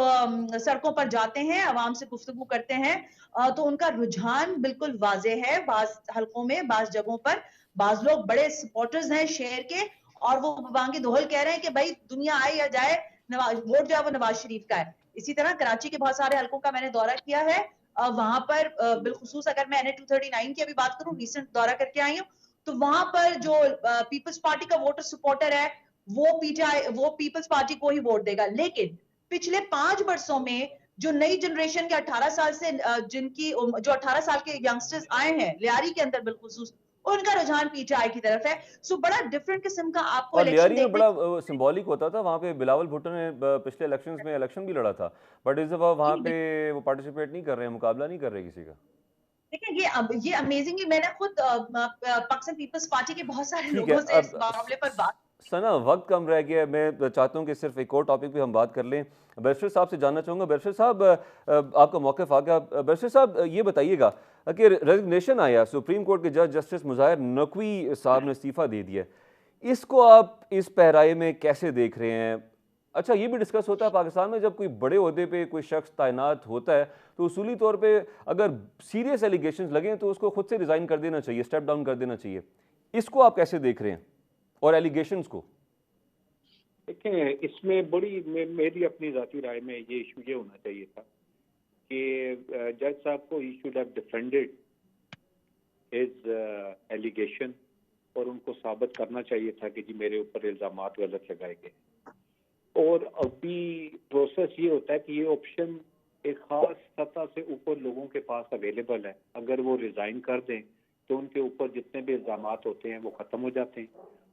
Speaker 4: सड़कों पर जाते हैं, आवाम से गुफ्तगू करते हैं, तो उनका रुझान बिल्कुल वाजे है। बाज हलकों में, बाज जगहों पर बाज लोग बड़े सपोर्टर्स हैं शेर के, और वो बांगे दोहल कह रहे हैं कि भाई दुनिया आए या जाए, नवाज वोट जो है वो नवाज शरीफ का है। इसी तरह कराची के बहुत सारे हलकों का मैंने दौरा किया है, वहां पर बिलखुसूस अगर मैं NA 239 की अभी बात करूं, रिसेंट दौरा करके आई हूँ, तो वहां पर जो पीपल्स पार्टी का वोटर सपोर्टर है वो पीपल्स पार्टी को ही वोट देगा। लेकिन पिछले 5 वर्षों में जो नई जनरेशन के 18 साल से जो 18 साल के यंगस्टर्स आए हैं लियारी के अंदर बिलखुसूस, उनका रुझान पीटीआई की तरफ है। सो बड़ा डिफरेंट किस्म का आपको
Speaker 1: और
Speaker 4: इलेक्शन
Speaker 1: लियारी में
Speaker 4: देखने
Speaker 1: बड़ा सिंबॉलिक होता था, वहाँ पे बिलावल भुट्टो ने पिछले इलेक्शंस में इलेक्शन भी लड़ा था, बट इस दफ़ा वहाँ पे वो पार्टिसिपेट नहीं कर रहे हैं, मुकाबला नहीं कर रहे किसी का।
Speaker 4: देखिए ये अमेजिंगली मैंने खुद पाकिस्तान पीपल्स पार्टी के बहुत सारे
Speaker 1: ठीक है,
Speaker 4: लोगों से इस
Speaker 1: अब
Speaker 4: मामले पर बात।
Speaker 1: सना वक्त कम रह गया है, मैं चाहता हूँ कि सिर्फ एक और टॉपिक पे हम बात कर लें। बैरिस्टर साहब से जानना चाहूँगा, बैरिस्टर साहब आपका मौक़िफ़ आ गया। बैरिस्टर साहब ये बताइएगा कि रेजिग्नेशन आया, सुप्रीम कोर्ट के जज जस्टिस मुज़ाहिर नकवी साहब ने इस्तीफ़ा दे दिया, इसको आप इस पहराए में कैसे देख रहे हैं? अच्छा, ये भी डिस्कस होता है पाकिस्तान में जब कोई बड़े ओहदे पे कोई शख्स तैनात होता है तो उसूली तौर पे अगर सीरियस एलिगेशंस लगें तो उसको खुद से रिज़ाइन कर देना चाहिए, स्टेप डाउन कर देना चाहिए। इसको आप कैसे देख रहे हैं और एलिगेशंस को?
Speaker 5: देखें, इसमें मेरी अपनी ज़ाती राय में ये इशू ये होना चाहिए था कि जज साहब को he should have defended his allegation और उनको साबित करना चाहिए था कि जी मेरे ऊपर इल्ज़ामात गलत लगाए गए। और अभी प्रोसेस ये होता है कि ये ऑप्शन एक खास सतह से ऊपर लोगों के पास अवेलेबल है। अगर वो रिज़ाइन कर दें तो उनके ऊपर जितने भी इल्ज़ामात होते हैं वो ख़त्म हो जाते हैं,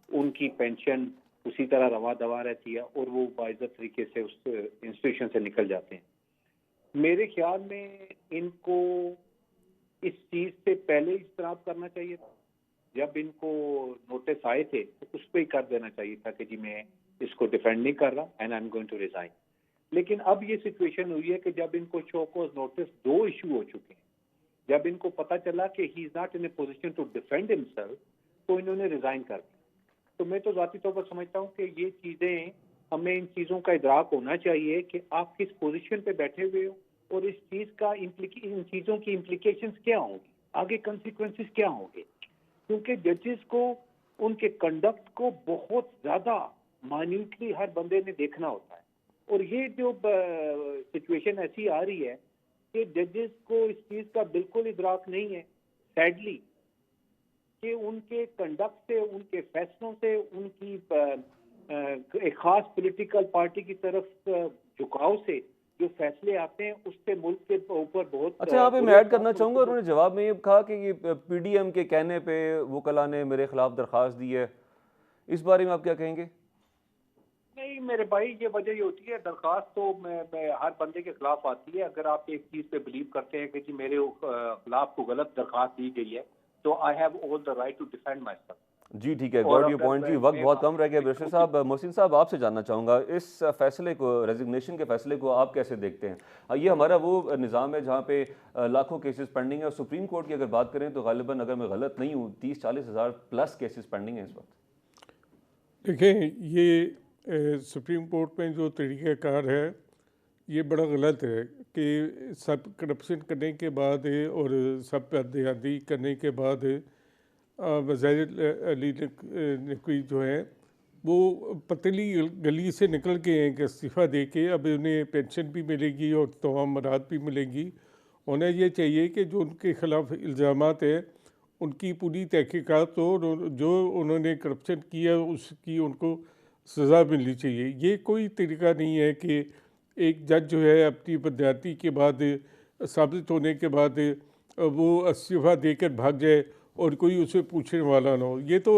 Speaker 5: उनकी पेंशन उसी तरह रवा दवा रहती है और वो बाइज़्ज़त तरीके से उस इंस्टीट्यूशन से निकल जाते हैं। मेरे ख्याल में इनको इस चीज़ से पहले इज्तनाब करना चाहिए था। जब इनको नोटिस आए थे तो उस पर ही कर देना चाहिए था कि जी मैं इसको डिफेंड नहीं कर रहा and I am going to resign. लेकिन अब ये सिचुएशन हुई है कि जब इनको शो कॉज नोटिस 2 इशू हो चुके हैं, जब इनको पता चला कि he is not in a position to defend himself, तो इन्होंने रिजाइन कर दिया। तो मैं तो ज़ाती तौर पर समझता हूँ कि ये चीज़ें, हमें इन चीज़ों का इदराक होना चाहिए कि आप किस पोजीशन पे बैठे हुए हो और इस चीज़ का इन चीज़ों की इम्प्लीकेशंस क्या होंगी, आगे कंसिक्वेंसेस क्या होंगे। क्योंकि जजेस को उनके कंडक्ट को बहुत ज़्यादा माइन्यूटली हर बंदे ने देखना होता है। और ये जो सिचुएशन ऐसी आ रही है कि जजेस को इस चीज़ का बिल्कुल इदराक नहीं है, सैडली, कि उनके कंडक्ट से, उनके फैसलों से, उनकी एक खास पॉलिटिकल पार्टी की तरफ झुकाव से जो फैसले आते हैं उससे मुल्क के ऊपर बहुत।
Speaker 1: अच्छा, यहाँ पे मैं ऐड करना चाहूँगा, उन्होंने जवाब में ये कहा कि ये PDM के कहने पे वकला ने मेरे खिलाफ दरख्वास्त दी है, इस बारे में आप क्या कहेंगे?
Speaker 5: नहीं मेरे भाई, ये वजह ये होती है, दरख्वास्त तो मैं हर बंदे के खिलाफ आती है। अगर आप एक चीज़ पे बिलीव करते हैं कि जी मेरे खिलाफ को गलत दरख्वास्त दी गई है, तो I have all the right to defend myself.
Speaker 1: जी ठीक है, गॉट योर पॉइंट जी। वक्त बहुत कम रह गया। बैरिस्टर साहब, मोहसिन साहब, आपसे जानना चाहूँगा इस फैसले को, रेजिग्नेशन के फैसले को आप कैसे देखते हैं? ये हमारा वो निज़ाम है जहाँ पे लाखों केसेस पेंडिंग है, और सुप्रीम कोर्ट की अगर बात करें तो गालिबन, अगर मैं गलत नहीं हूँ, 30-40 हज़ार प्लस केसेस पेंडिंग है इस वक्त।
Speaker 3: देखें, ये सुप्रीम कोर्ट में जो तरीक़ाकार है ये बड़ा गलत है कि सब करप्शन करने के बाद और सब पर देहाती करने के बाद वज़ीर अली नकवी जो है वो पतली गली से निकल के हैं कि इस्तीफ़ा दे के अब उन्हें पेंशन भी मिलेगी और तमाम मराद भी मिलेंगी। उन्हें ये चाहिए कि जो उनके ख़िलाफ़ इल्ज़ामात है उनकी पूरी तहकीकात हो, जो उन्होंने करप्शन किया उसकी उनको सज़ा मिलनी चाहिए। ये कोई तरीका नहीं है कि एक जज जो है अपनी बदयाती के बाद, साबित होने के बाद वो इस्तीफ़ा देकर भाग जाए और कोई उसे पूछने वाला ना हो। ये तो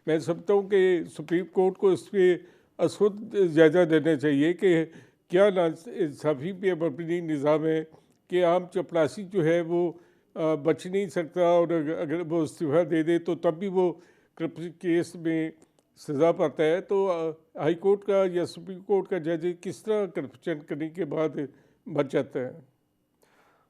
Speaker 3: मैं समझता हूँ कि सुप्रीम कोर्ट को इस पर खुद जायज़ा देना चाहिए कि क्या नाइंसाफ़ी पे मबनी निज़ाम है कि आम चपरासी जो है वो बच नहीं सकता, और अगर वो इस्तीफ़ा दे दे तो तब भी वो करप्शन केस में सज़ा पाता है। तो हाई कोर्ट का या सुप्रीम कोर्ट का जज किस तरह करप्शन करने के बाद बच जाता है?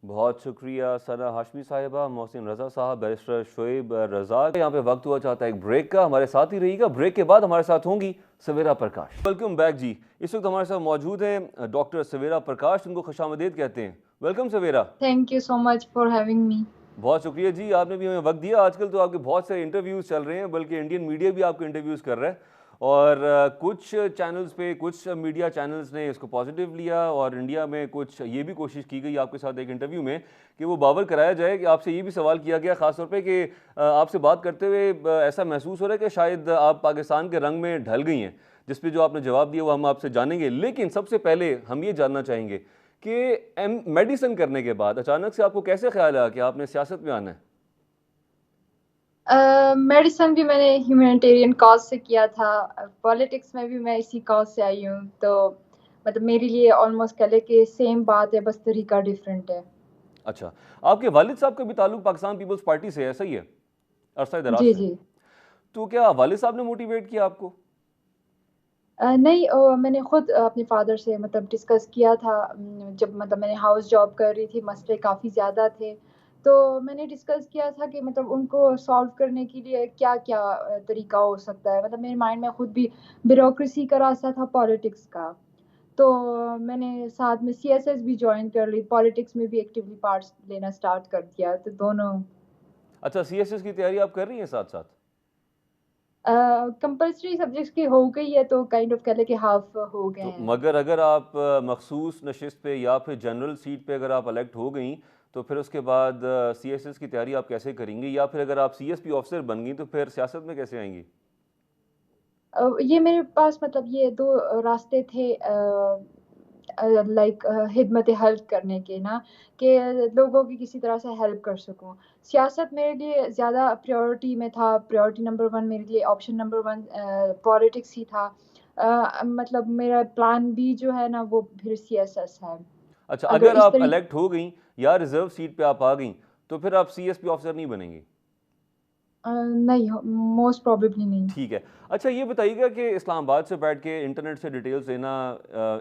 Speaker 1: बहुत शुक्रिया सना हाशमी साहिबा, मोहसिन रज़ा साहब, बैरिस्टर शोएब रज़ा। यहाँ पे वक्त हुआ चाहता है एक ब्रेक का, हमारे साथ ही रहिएगा। ब्रेक के बाद हमारे साथ होंगी सवेरा प्रकाश। वेलकम बैक जी। इस वक्त हमारे साथ मौजूद हैं डॉक्टर सवेरा प्रकाश, उनको खुशामदीद कहते हैं। Welcome Savera.
Speaker 6: Thank you so much for having me.
Speaker 1: बहुत शुक्रिया जी, आपने भी हमें वक्त दिया। आजकल तो आपके बहुत सारे इंटरव्यूज़ चल रहे हैं, बल्कि इंडियन मीडिया भी आपको इंटरव्यूज़ कर रहा है, और कुछ चैनल्स पे, कुछ मीडिया चैनल्स ने इसको पॉजिटिव लिया, और इंडिया में कुछ ये भी कोशिश की गई आपके साथ एक इंटरव्यू में कि वो बावर कराया जाए कि आपसे ये भी सवाल किया गया ख़ासतौर पे कि आपसे बात करते हुए ऐसा महसूस हो रहा है कि शायद आप पाकिस्तान के रंग में ढल गई हैं, जिस पे जो आपने जवाब दिया वो हम आपसे जानेंगे। लेकिन सबसे पहले हम ये जानना चाहेंगे कि मेडिसिन करने के बाद अचानक से आपको कैसे ख्याल आया कि आपने सियासत में आना है?
Speaker 6: मेडिसिन भी मैंने ह्यूमैनिटेरियन कॉज से किया था, पॉलिटिक्स में भी मैं इसी कॉज से आई हूँ, तो मतलब मेरे लिए ऑलमोस्ट कह ले कि सेम बात है, बस तरीका डिफरेंट है।
Speaker 1: अच्छा, आपके वालिद साहब का भी ताल्लुक पाकिस्तान पीपल्स पार्टी से है, सही है? अरसा दराज
Speaker 6: जी
Speaker 1: से।
Speaker 6: जी।
Speaker 1: तो क्या वालिद साहब ने मोटिवेट किया आपको?
Speaker 6: नहीं, मैंने खुद अपने फादर से मतलब डिस्कस किया था, जब मतलब मैंने हाउस जॉब कर रही थी, मसले काफ़ी ज़्यादा थे, तो मैंने डिस्कस किया था कि मतलब उनको सॉल्व करने के लिए क्या-क्या तरीका हो सकता है। मतलब मेरे माइंड में खुद भी ब्यूरोक्रेसी का रास्ता था, पॉलिटिक्स का। तो मैंने साथ में सीएसएस भी जॉइन कर ली, पॉलिटिक्स में भी एक्टिवली पार्ट लेना स्टार्ट कर दिया, तो दोनों।
Speaker 1: अच्छा, सीएसएस की तैयारी आप कर रही हैं साथ-साथ?
Speaker 6: कंपल्सरी सब्जेक्ट्स की हो गई है, तो काइंड ऑफ कह लें कि हाफ हो गए
Speaker 1: तो
Speaker 6: हैं।
Speaker 1: मगर अगर आप मखसूस नशिस्त पे या फिर जनरल सीट पे अगर आप इलेक्ट हो गई, तो फिर उसके बाद सीएसएस की तैयारी आप कैसे करेंगी? या फिर अगर आप सीएसपी ऑफिसर बन गई तो फिर सियासत में कैसे आएंगी?
Speaker 6: ये मेरे पास मतलब ये 2 रास्ते थे, लाइक खिदमत हेल्प करने के ना, कि लोगों की किसी तरह से हेल्प कर सकूँ। सियासत मेरे लिए ज़्यादा प्रायोरिटी में था, प्रायोरिटी नंबर 1 मेरे लिए, ऑप्शन नंबर 1 पॉलिटिक्स ही था। मतलब मेरा प्लान बी जो है ना वो फिर सीएसएस है।
Speaker 1: अच्छा,
Speaker 6: अगर
Speaker 1: अगर
Speaker 6: इस
Speaker 1: आप
Speaker 6: तरीके
Speaker 1: इलेक्ट हो गई या रिजर्व सीट पे आप आ गई, तो फिर आप सीएसपी ऑफिसर नहीं बनेंगी?
Speaker 6: नहीं, मोस्ट प्रोबेबली नहीं।
Speaker 1: ठीक है। अच्छा, ये बताइएगा कि इस्लामाबाद से बैठ के इंटरनेट से डिटेल्स लेना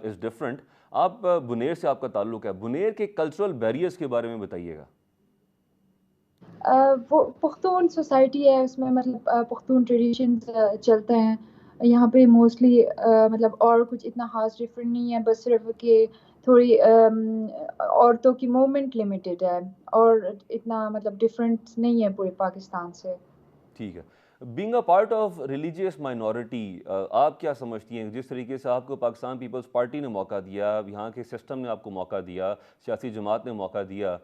Speaker 1: इज़ डिफरेंट। आप बुनेर से आपका ताल्लुक है, बुनेर के कल्चरल बैरियर्स के बारे में बताइएगा।
Speaker 6: वो पुख्तून सोसाइटी है, उसमें मतलब पुख्तून ट्रेडिशंस चलते हैं। यहाँ पे मोस्टली मतलब और कुछ इतना ख़ास डिफरेंट नहीं है, बस सिर्फ़ कि थोड़ी औरतों की मूवमेंट लिमिटेड है, और इतना मतलब डिफरेंस नहीं है पूरे पाकिस्तान से।
Speaker 1: ठीक है। Being a part of religious minority, आप क्या समझती हैं जिस तरीके से आपको पाकिस्तान पीपल्स पार्टी ने मौका दिया, यहाँ के सिस्टम ने आपको मौका दिया, सियासी जमात ने मौका दिया,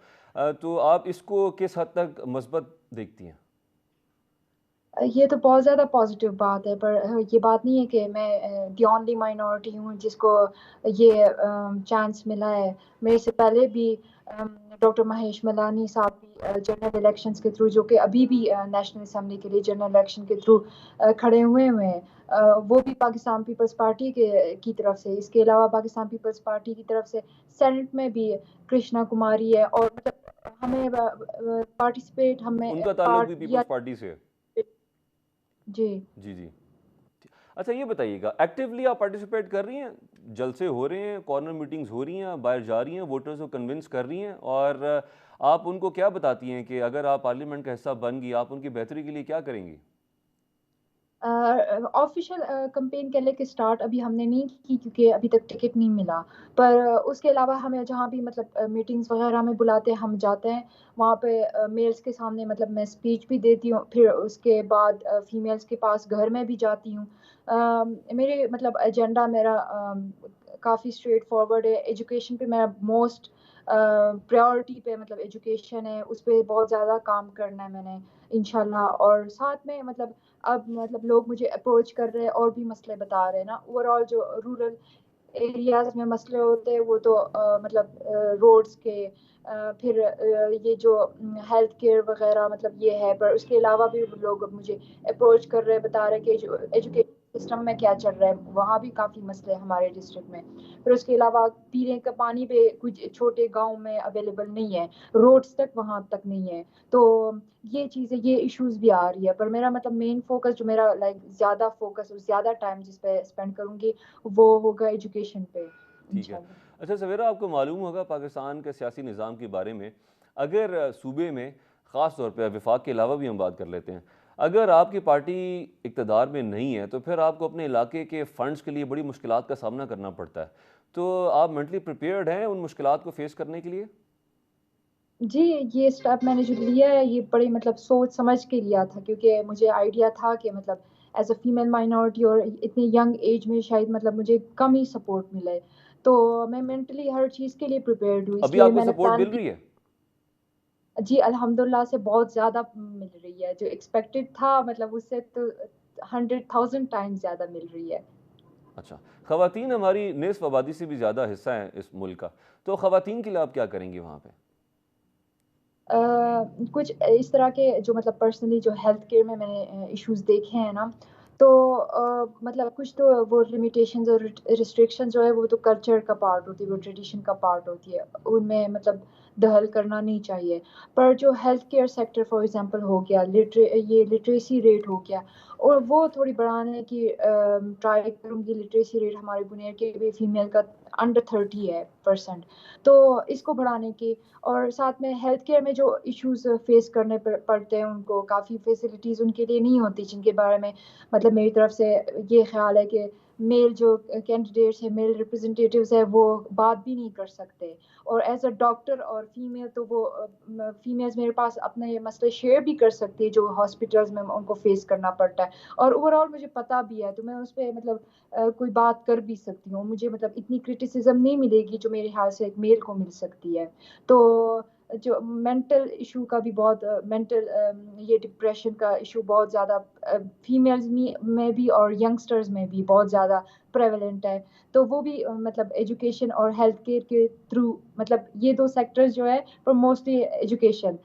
Speaker 1: तो आप इसको किस हद तक मस्बत देखती हैं?
Speaker 6: ये तो बहुत ज़्यादा पॉज़िटिव बात है, पर ये बात नहीं है कि मैं द ओनली माइनॉरिटी हूँ जिसको ये चांस मिला है। मेरे से पहले भी डॉक्टर महेश मलानी साहब भी जनरल इलेक्शंस के थ्रू, जो कि अभी भी नेशनल असेंबली के लिए जनरल इलेक्शन के थ्रू खड़े हुए हैं। वो भी पाकिस्तान पीपल्स पार्टी की तरफ से, इसके अलावा पाकिस्तान पीपल्स पार्टी की तरफ से सेनेट में भी कृष्णा कुमारी है, और मतलब हमें पार्टिसिपेट हमें
Speaker 1: उनका ताल्लुक
Speaker 6: पार्ट
Speaker 1: भी
Speaker 6: दिया।
Speaker 1: पीपल्स पार्टी से है?
Speaker 6: जी।
Speaker 1: जी जी। अच्छा, ये बताइएगा, एक्टिवली आप पार्टिसिपेट कर रही हैं? जलसे हो रहे हैं, कॉर्नर मीटिंग्स हो रही हैं, आप बाहर जा रही हैं, वोटर्स को कन्विंस कर रही हैं, और आप उनको क्या बताती हैं कि अगर आप पार्लियामेंट का हिस्सा बन गई, आप उनकी बेहतरी के लिए क्या करेंगी?
Speaker 6: ऑफ़िशियल कैंपेन कह लें कि स्टार्ट अभी हमने नहीं की, क्योंकि अभी तक टिकट नहीं मिला। पर उसके अलावा हमें जहाँ भी मतलब मीटिंग्स वग़ैरह में बुलाते हैं, हम जाते हैं। वहाँ पे मेल्स के सामने मतलब मैं स्पीच भी देती हूँ, फिर उसके बाद फीमेल्स के पास घर में भी जाती हूँ। मेरे मतलब एजेंडा मेरा काफ़ी स्ट्रेट फॉरवर्ड है। एजुकेशन पे मेरा मोस्ट प्रायोरिटी पे मतलब एजुकेशन है, उस पे बहुत ज़्यादा काम करना है मैंने इंशाल्लाह। और साथ में मतलब अब मतलब लोग मुझे अप्रोच कर रहे हैं और भी मसले बता रहे हैं ना, ओवरऑल जो रूरल एरियाज में मसले होते हैं वो तो मतलब रोड्स के फिर ये जो हेल्थ केयर वगैरह मतलब ये है, पर उसके अलावा भी लोग मुझे अप्रोच कर रहे हैं, बता रहे हैं कि जो एजुकेशन सिस्टम में क्या चल रहा है, वहाँ भी काफ़ी मसले हैं हमारे डिस्ट्रिक्ट में। फिर उसके अलावा पीने का पानी भी कुछ छोटे गांव में अवेलेबल नहीं है, रोड्स तक वहाँ तक नहीं है। तो ये चीज़ें, ये इश्यूज भी आ रही है, पर मेरा मतलब मेन फोकस जो मेरा लाइक ज़्यादा फोकस और ज़्यादा टाइम जिस पे स्पेंड करूँगी वो होगा एजुकेशन पे
Speaker 1: ठीक है।
Speaker 6: इंशाल्लाह।
Speaker 1: अच्छा सवेरा, आपको मालूम होगा पाकिस्तान के सियासी निज़ाम के बारे में, अगर सूबे में ख़ास तौर पे वफाक के अलावा भी हम बात कर लेते हैं, अगर आपकी पार्टी इक़्तिदार में नहीं है तो फिर आपको अपने इलाके के फ़ंड्स के लिए बड़ी मुश्किलात का सामना करना पड़ता है। तो आप मेंटली प्रिपेयर्ड हैं उन मुश्किलात को फ़ेस करने के लिए?
Speaker 6: जी, ये स्टेप मैंने जो लिया है ये बड़ी मतलब सोच समझ के लिया था, क्योंकि मुझे आइडिया था कि मतलब एज़ अ फीमेल माइनॉरिटी और इतनी यंग एज में शायद मतलब मुझे कम ही सपोर्ट मिले। तो मैं मेंटली हर चीज़ के लिए प्रिपेयर्ड हूँ,
Speaker 1: अभी
Speaker 6: इसलिए
Speaker 1: आपको
Speaker 6: मैंने
Speaker 1: सपोर्ट
Speaker 6: प्लान
Speaker 1: मिल
Speaker 6: की।
Speaker 1: रही है?
Speaker 6: जी, अल्हम्दुलिल्लाह से बहुत ज़्यादा मिल रही है, जो एक्सपेक्टेड था मतलब उससे तो 100,000 टाइम्स ज़्यादा मिल रही है।
Speaker 1: अच्छा, ख़वातीन हमारी निस्फ़ आबादी से भी ज़्यादा हिस्सा है इस मुल्क का, तो ख़वातीन के लिए आप क्या करेंगी वहाँ पे?
Speaker 6: कुछ इस तरह के जो मतलब पर्सनली जो हेल्थ केयर में मैंने इश्यूज देखे हैं ना, तो मतलब कुछ तो वो लिमिटेशंस और रिस्ट्रिक्शन जो है वो तो कल्चर का पार्ट होती है, वो ट्रेडिशन का पार्ट होती है, उनमें मतलब दखल करना नहीं चाहिए। पर जो health care sector for example हो गया, ये लिटरेसी रेट हो गया, और वो थोड़ी बढ़ाने की ट्राई करूँगी। लिटरेसी रेट हमारे बुनिया के भी फीमेल का अंडर 30 है परसेंट, तो इसको बढ़ाने की, और साथ में हेल्थ केयर में जो इश्यूज फेस करने पड़ते हैं उनको, काफ़ी फैसिलिटीज़ उनके लिए नहीं होती जिनके बारे में मतलब मेरी तरफ से ये ख्याल है कि मेल जो कैंडिडेट्स है, मेल रिप्रेजेंटेटिव्स है, वो बात भी नहीं कर सकते। और एज अ डॉक्टर और फीमेल तो वो फीमेल्स मेरे पास अपने ये मसले शेयर भी कर सकती है जो हॉस्पिटल्स में उनको फेस करना पड़ता है, और ओवरऑल मुझे पता भी है, तो मैं उस पर मतलब कोई बात कर भी सकती हूँ। मुझे मतलब इतनी क्रिटिसिज्म नहीं मिलेगी जो मेरे हाल से एक मेल को मिल सकती है। तो जो मेंटल इशू का भी बहुत मेंटल ये डिप्रेशन का इशू बहुत ज़्यादा फीमेल्स में भी और यंगस्टर्स में भी बहुत ज़्यादा प्रेवलेंट है। तो वो भी मतलब एजुकेशन और हेल्थ केयर के थ्रू, मतलब ये दो सेक्टर्स जो है, पर मोस्टली एजुकेशन,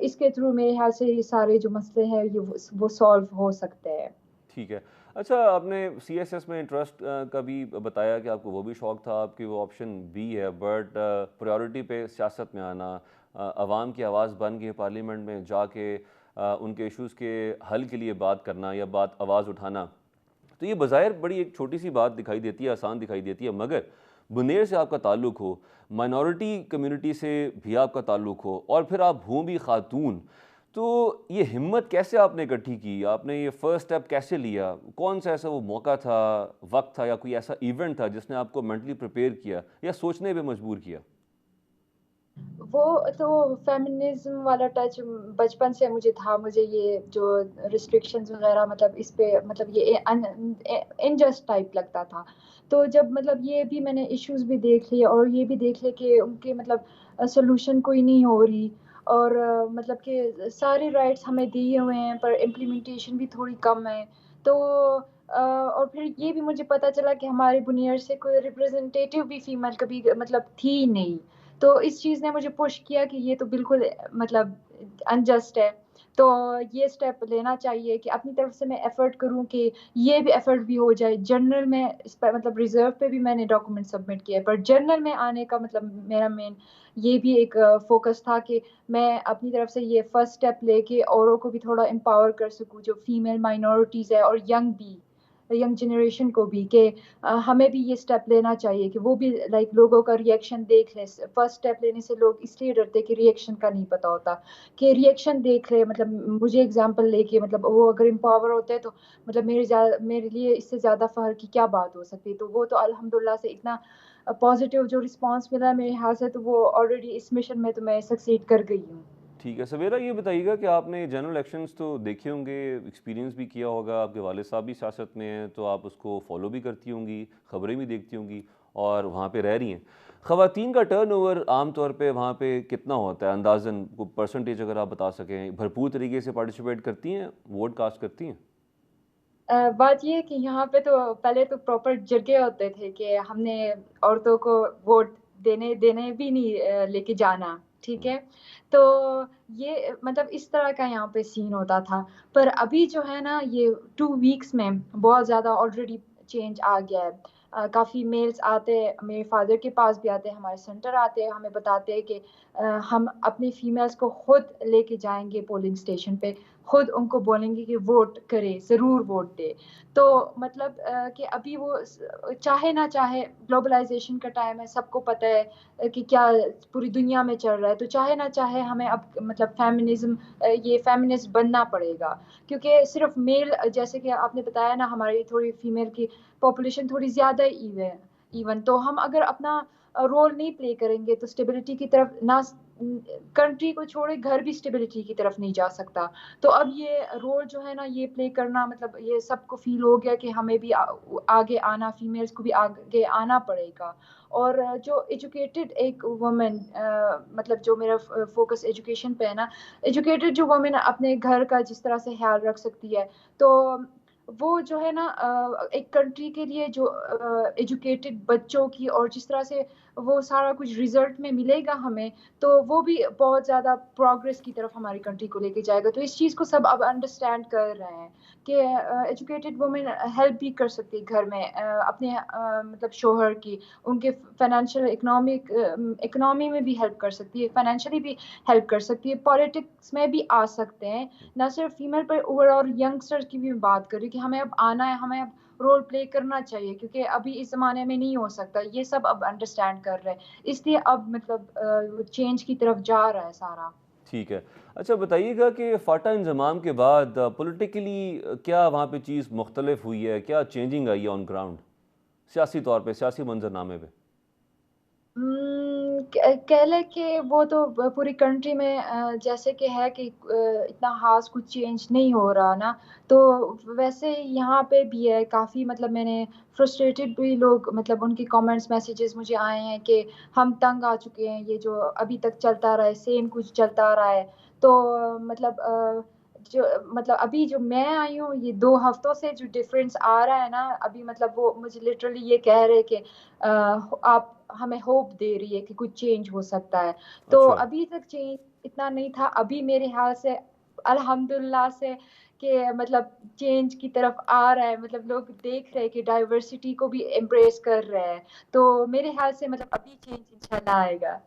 Speaker 6: इसके थ्रू मेरे ख्याल से ये सारे जो मसले हैं ये वो सॉल्व हो सकते हैं।
Speaker 1: ठीक है। अच्छा, आपने सीएसएस में इंटरेस्ट का भी बताया कि आपको वो भी शौक़ था, आपकी वो ऑप्शन बी है, बट प्रायोरिटी पे सियासत में आना, अवाम की आवाज़ बन के पार्लियामेंट में जाके उनके इश्यूज़ के हल के लिए बात करना या बात आवाज़ उठाना, तो ये बज़ाहिर बड़ी एक छोटी सी बात दिखाई देती है, आसान दिखाई देती है, मगर बुनेर से आपका ताल्लुक़ हो, माइनॉरिटी कम्युनिटी से भी आपका ताल्लुक़ हो, और फिर आप हों भी ख़ातून, तो ये हिम्मत कैसे आपने इकट्ठी की? आपने ये फ़र्स्ट स्टेप कैसे लिया? कौन-सा ऐसा वो मौका था, वक़्त था, या कोई ऐसा इवेंट था जिसने आपको मेंटली प्रिपेयर किया या सोचने पे मजबूर किया?
Speaker 6: वो तो फेमिनिज्म वाला टच बचपन से मुझे था। मुझे ये जो रिस्ट्रिक्शंस वगैरह मतलब इस पे मतलब ये इनजस्ट टाइप लगता था। तो जब मतलब ये भी मैंने इश्यूज भी देख लिए और ये भी देख लिए कि उनके मतलब सॉल्यूशन कोई नहीं हो रही, और मतलब कि सारे राइट्स हमें दिए हुए हैं पर इम्प्लीमेंटेशन भी थोड़ी कम है। तो और फिर ये भी मुझे पता चला कि हमारे बुनियर से कोई रिप्रेजेंटेटिव भी फीमेल कभी मतलब थी ही नहीं। तो इस चीज़ ने मुझे पुश किया कि ये तो बिल्कुल मतलब अनजस्ट है। तो ये स्टेप लेना चाहिए कि अपनी तरफ से मैं एफर्ट करूँ कि ये भी एफर्ट भी हो जाए। जनरल में इस पे मतलब रिज़र्व पे भी मैंने डॉक्यूमेंट सबमिट किया है, पर जनरल में आने का मतलब मेरा मेन ये भी एक फ़ोकस था कि मैं अपनी तरफ से ये फर्स्ट स्टेप लेके औरों को भी थोड़ा एम्पावर कर सकूँ, जो फीमेल माइनॉरिटीज़ है और यंग जनरेशन को भी, कि हमें भी ये स्टेप लेना चाहिए कि वो भी लाइक लोगों का रिएक्शन देख ले। फर्स्ट स्टेप लेने से लोग इसलिए डरते कि रिएक्शन का नहीं पता होता, कि रिएक्शन देख ले मतलब मुझे एग्जांपल लेके मतलब वो अगर एम्पावर होते हैं तो मतलब मेरे लिए इससे ज़्यादा फ़ख्र की क्या बात हो सकती है। तो वो तो अल्हम्दुलिल्लाह से इतना पॉजिटिव जो रिस्पॉन्स मिला है मेरे हाथ से, तो वो ऑलरेडी इस मिशन में तो मैं सक्सीड कर गई हूँ।
Speaker 1: ठीक है। सवेरा, ये बताइएगा कि आपने जनरल इलेक्शंस तो देखे होंगे, एक्सपीरियंस भी किया होगा, आपके वालिद साहब भी सियासत में हैं, तो आप उसको फॉलो भी करती होंगी, ख़बरें भी देखती होंगी और वहाँ पे रह रही हैं। ख़वातीन का टर्नओवर आम तौर पे वहाँ पे कितना होता है अंदाज़न? को परसेंटेज अगर आप बता सकें, भरपूर तरीके से पार्टिसिपेट करती हैं, वोट कास्ट करती हैं?
Speaker 6: बात ये है कि यहाँ पे तो पहले तो प्रॉपर जगह होते थे कि हमने औरतों को वोट देने देने भी नहीं लेके जाना, ठीक है। तो ये मतलब इस तरह का यहाँ पे सीन होता था। पर अभी जो है ना, ये 2 वीक्स में बहुत ज़्यादा ऑलरेडी चेंज आ गया है। काफ़ी मेल्स आते हैं, मेरे फादर के पास भी आते हैं, हमारे सेंटर आते हैं, हमें बताते हैं कि हम अपनी फीमेल्स को खुद लेके जाएंगे पोलिंग स्टेशन पे, खुद उनको बोलेंगे कि वोट करें, ज़रूर वोट दे। तो मतलब कि अभी वो चाहे ना चाहे, ग्लोबलाइजेशन का टाइम है, सबको पता है कि क्या पूरी दुनिया में चल रहा है, तो चाहे ना चाहे हमें अब मतलब फेमिनिज्म, ये फेमिनिस्ट बनना पड़ेगा। क्योंकि सिर्फ मेल, जैसे कि आपने बताया ना, हमारी थोड़ी फीमेल की पॉपुलेशन थोड़ी ज़्यादा इवन तो हम अगर अपना रोल नहीं प्ले करेंगे तो स्टेबिलिटी की तरफ ना, कंट्री को छोड़े घर भी स्टेबिलिटी की तरफ नहीं जा सकता। तो अब ये रोल जो है ना, ये प्ले करना, मतलब ये सबको फील हो गया कि हमें भी आगे आना, फीमेल्स को भी आगे आना पड़ेगा। और जो एजुकेटेड एक वुमेन, मतलब जो मेरा फोकस एजुकेशन पे है ना, एजुकेटेड जो वुमेन अपने घर का जिस तरह से ख्याल रख सकती है, तो वो जो है ना, एक कंट्री के लिए जो एजुकेटेड बच्चों की, और जिस तरह से वो सारा कुछ रिजल्ट में मिलेगा हमें, तो वो भी बहुत ज़्यादा प्रोग्रेस की तरफ हमारी कंट्री को लेके जाएगा। तो इस चीज़ को सब अब अंडरस्टैंड कर रहे हैं कि एजुकेटेड वुमेन हेल्प भी कर सकती है घर में, अपने मतलब शोहर की, उनके फाइनेंशियल इकोनॉमी में भी हेल्प कर सकती है, फाइनेंशियली भी हेल्प कर सकती है, पॉलिटिक्स में भी आ सकते हैं। ना सिर्फ फीमेल पर, ओवरऑल यंगस्टर्स की भी बात करें कि हमें अब आना है, हमें अब रोल प्ले करना चाहिए, क्योंकि अभी इस ज़माने में नहीं हो सकता। ये सब अब अंडरस्टैंड कर रहे हैं, इसलिए अब मतलब चेंज की तरफ जा रहा है सारा।
Speaker 1: ठीक है। अच्छा बताइएगा कि फ़ाटा इंज़माम के बाद पॉलिटिकली क्या वहाँ पे चीज़ मुख्तलिफ हुई है, क्या चेंजिंग आई है ऑन ग्राउंड, सियासी तौर पे, सियासी मंजरनामे पे?
Speaker 6: कह लें कि वो तो पूरी कंट्री में जैसे कि है कि इतना ख़ास कुछ चेंज नहीं हो रहा ना, तो वैसे यहाँ पे भी है काफ़ी। मतलब मैंने फ्रस्ट्रेटेड भी लोग, मतलब उनके कमेंट्स मैसेजेस मुझे आए हैं कि हम तंग आ चुके हैं, ये जो अभी तक चलता रहा है, सेम कुछ चलता रहा है। तो मतलब जो मतलब अभी जो मैं आई हूँ, ये 2 हफ्तों से जो डिफरेंस आ रहा है ना, अभी मतलब वो मुझे लिटरली ये कह रहे हैं कि आप हमें होप दे रही है कि कुछ चेंज हो सकता है। तो
Speaker 1: अच्छा।
Speaker 6: अभी तक चेंज इतना नहीं था, अभी मेरे ख्याल से अल्हम्दुलिल्लाह से कि मतलब चेंज की तरफ आ रहा है, मतलब लोग देख रहे हैं कि डाइवर्सिटी को भी एम्ब्रेस कर रहे हैं। तो मेरे ख्याल से मतलब अभी चेंज इंशाल्लाह आएगा।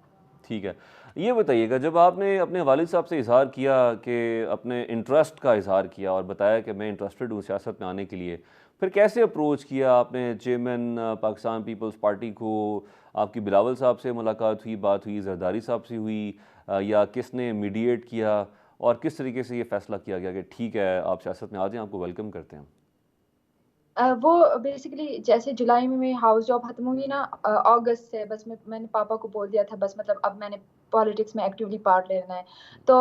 Speaker 1: ठीक है। ये बताइएगा, जब आपने अपने वालिद साहब से इज़हार किया कि अपने इंटरेस्ट का इज़हार किया और बताया कि मैं इंटरेस्टेड हूँ सियासत में आने के लिए, फिर कैसे अप्रोच किया आपने चेयरमैन पाकिस्तान पीपल्स पार्टी को? आपकी बिलावल साहब से मुलाकात हुई, बात हुई, जरदारी साहब से हुई, या किसने मीडिएट किया, और किस तरीके से ये फ़ैसला किया गया कि ठीक है आप सियासत में आ जाएँ, आपको वेलकम करते हैं?
Speaker 6: वो बेसिकली जैसे जुलाई में मेरी हाउस जॉब खत्म हुई ना, अगस्त से बस मैंने पापा को बोल दिया था, बस मतलब अब मैंने पॉलिटिक्स में एक्टिवली पार्ट लेना है। तो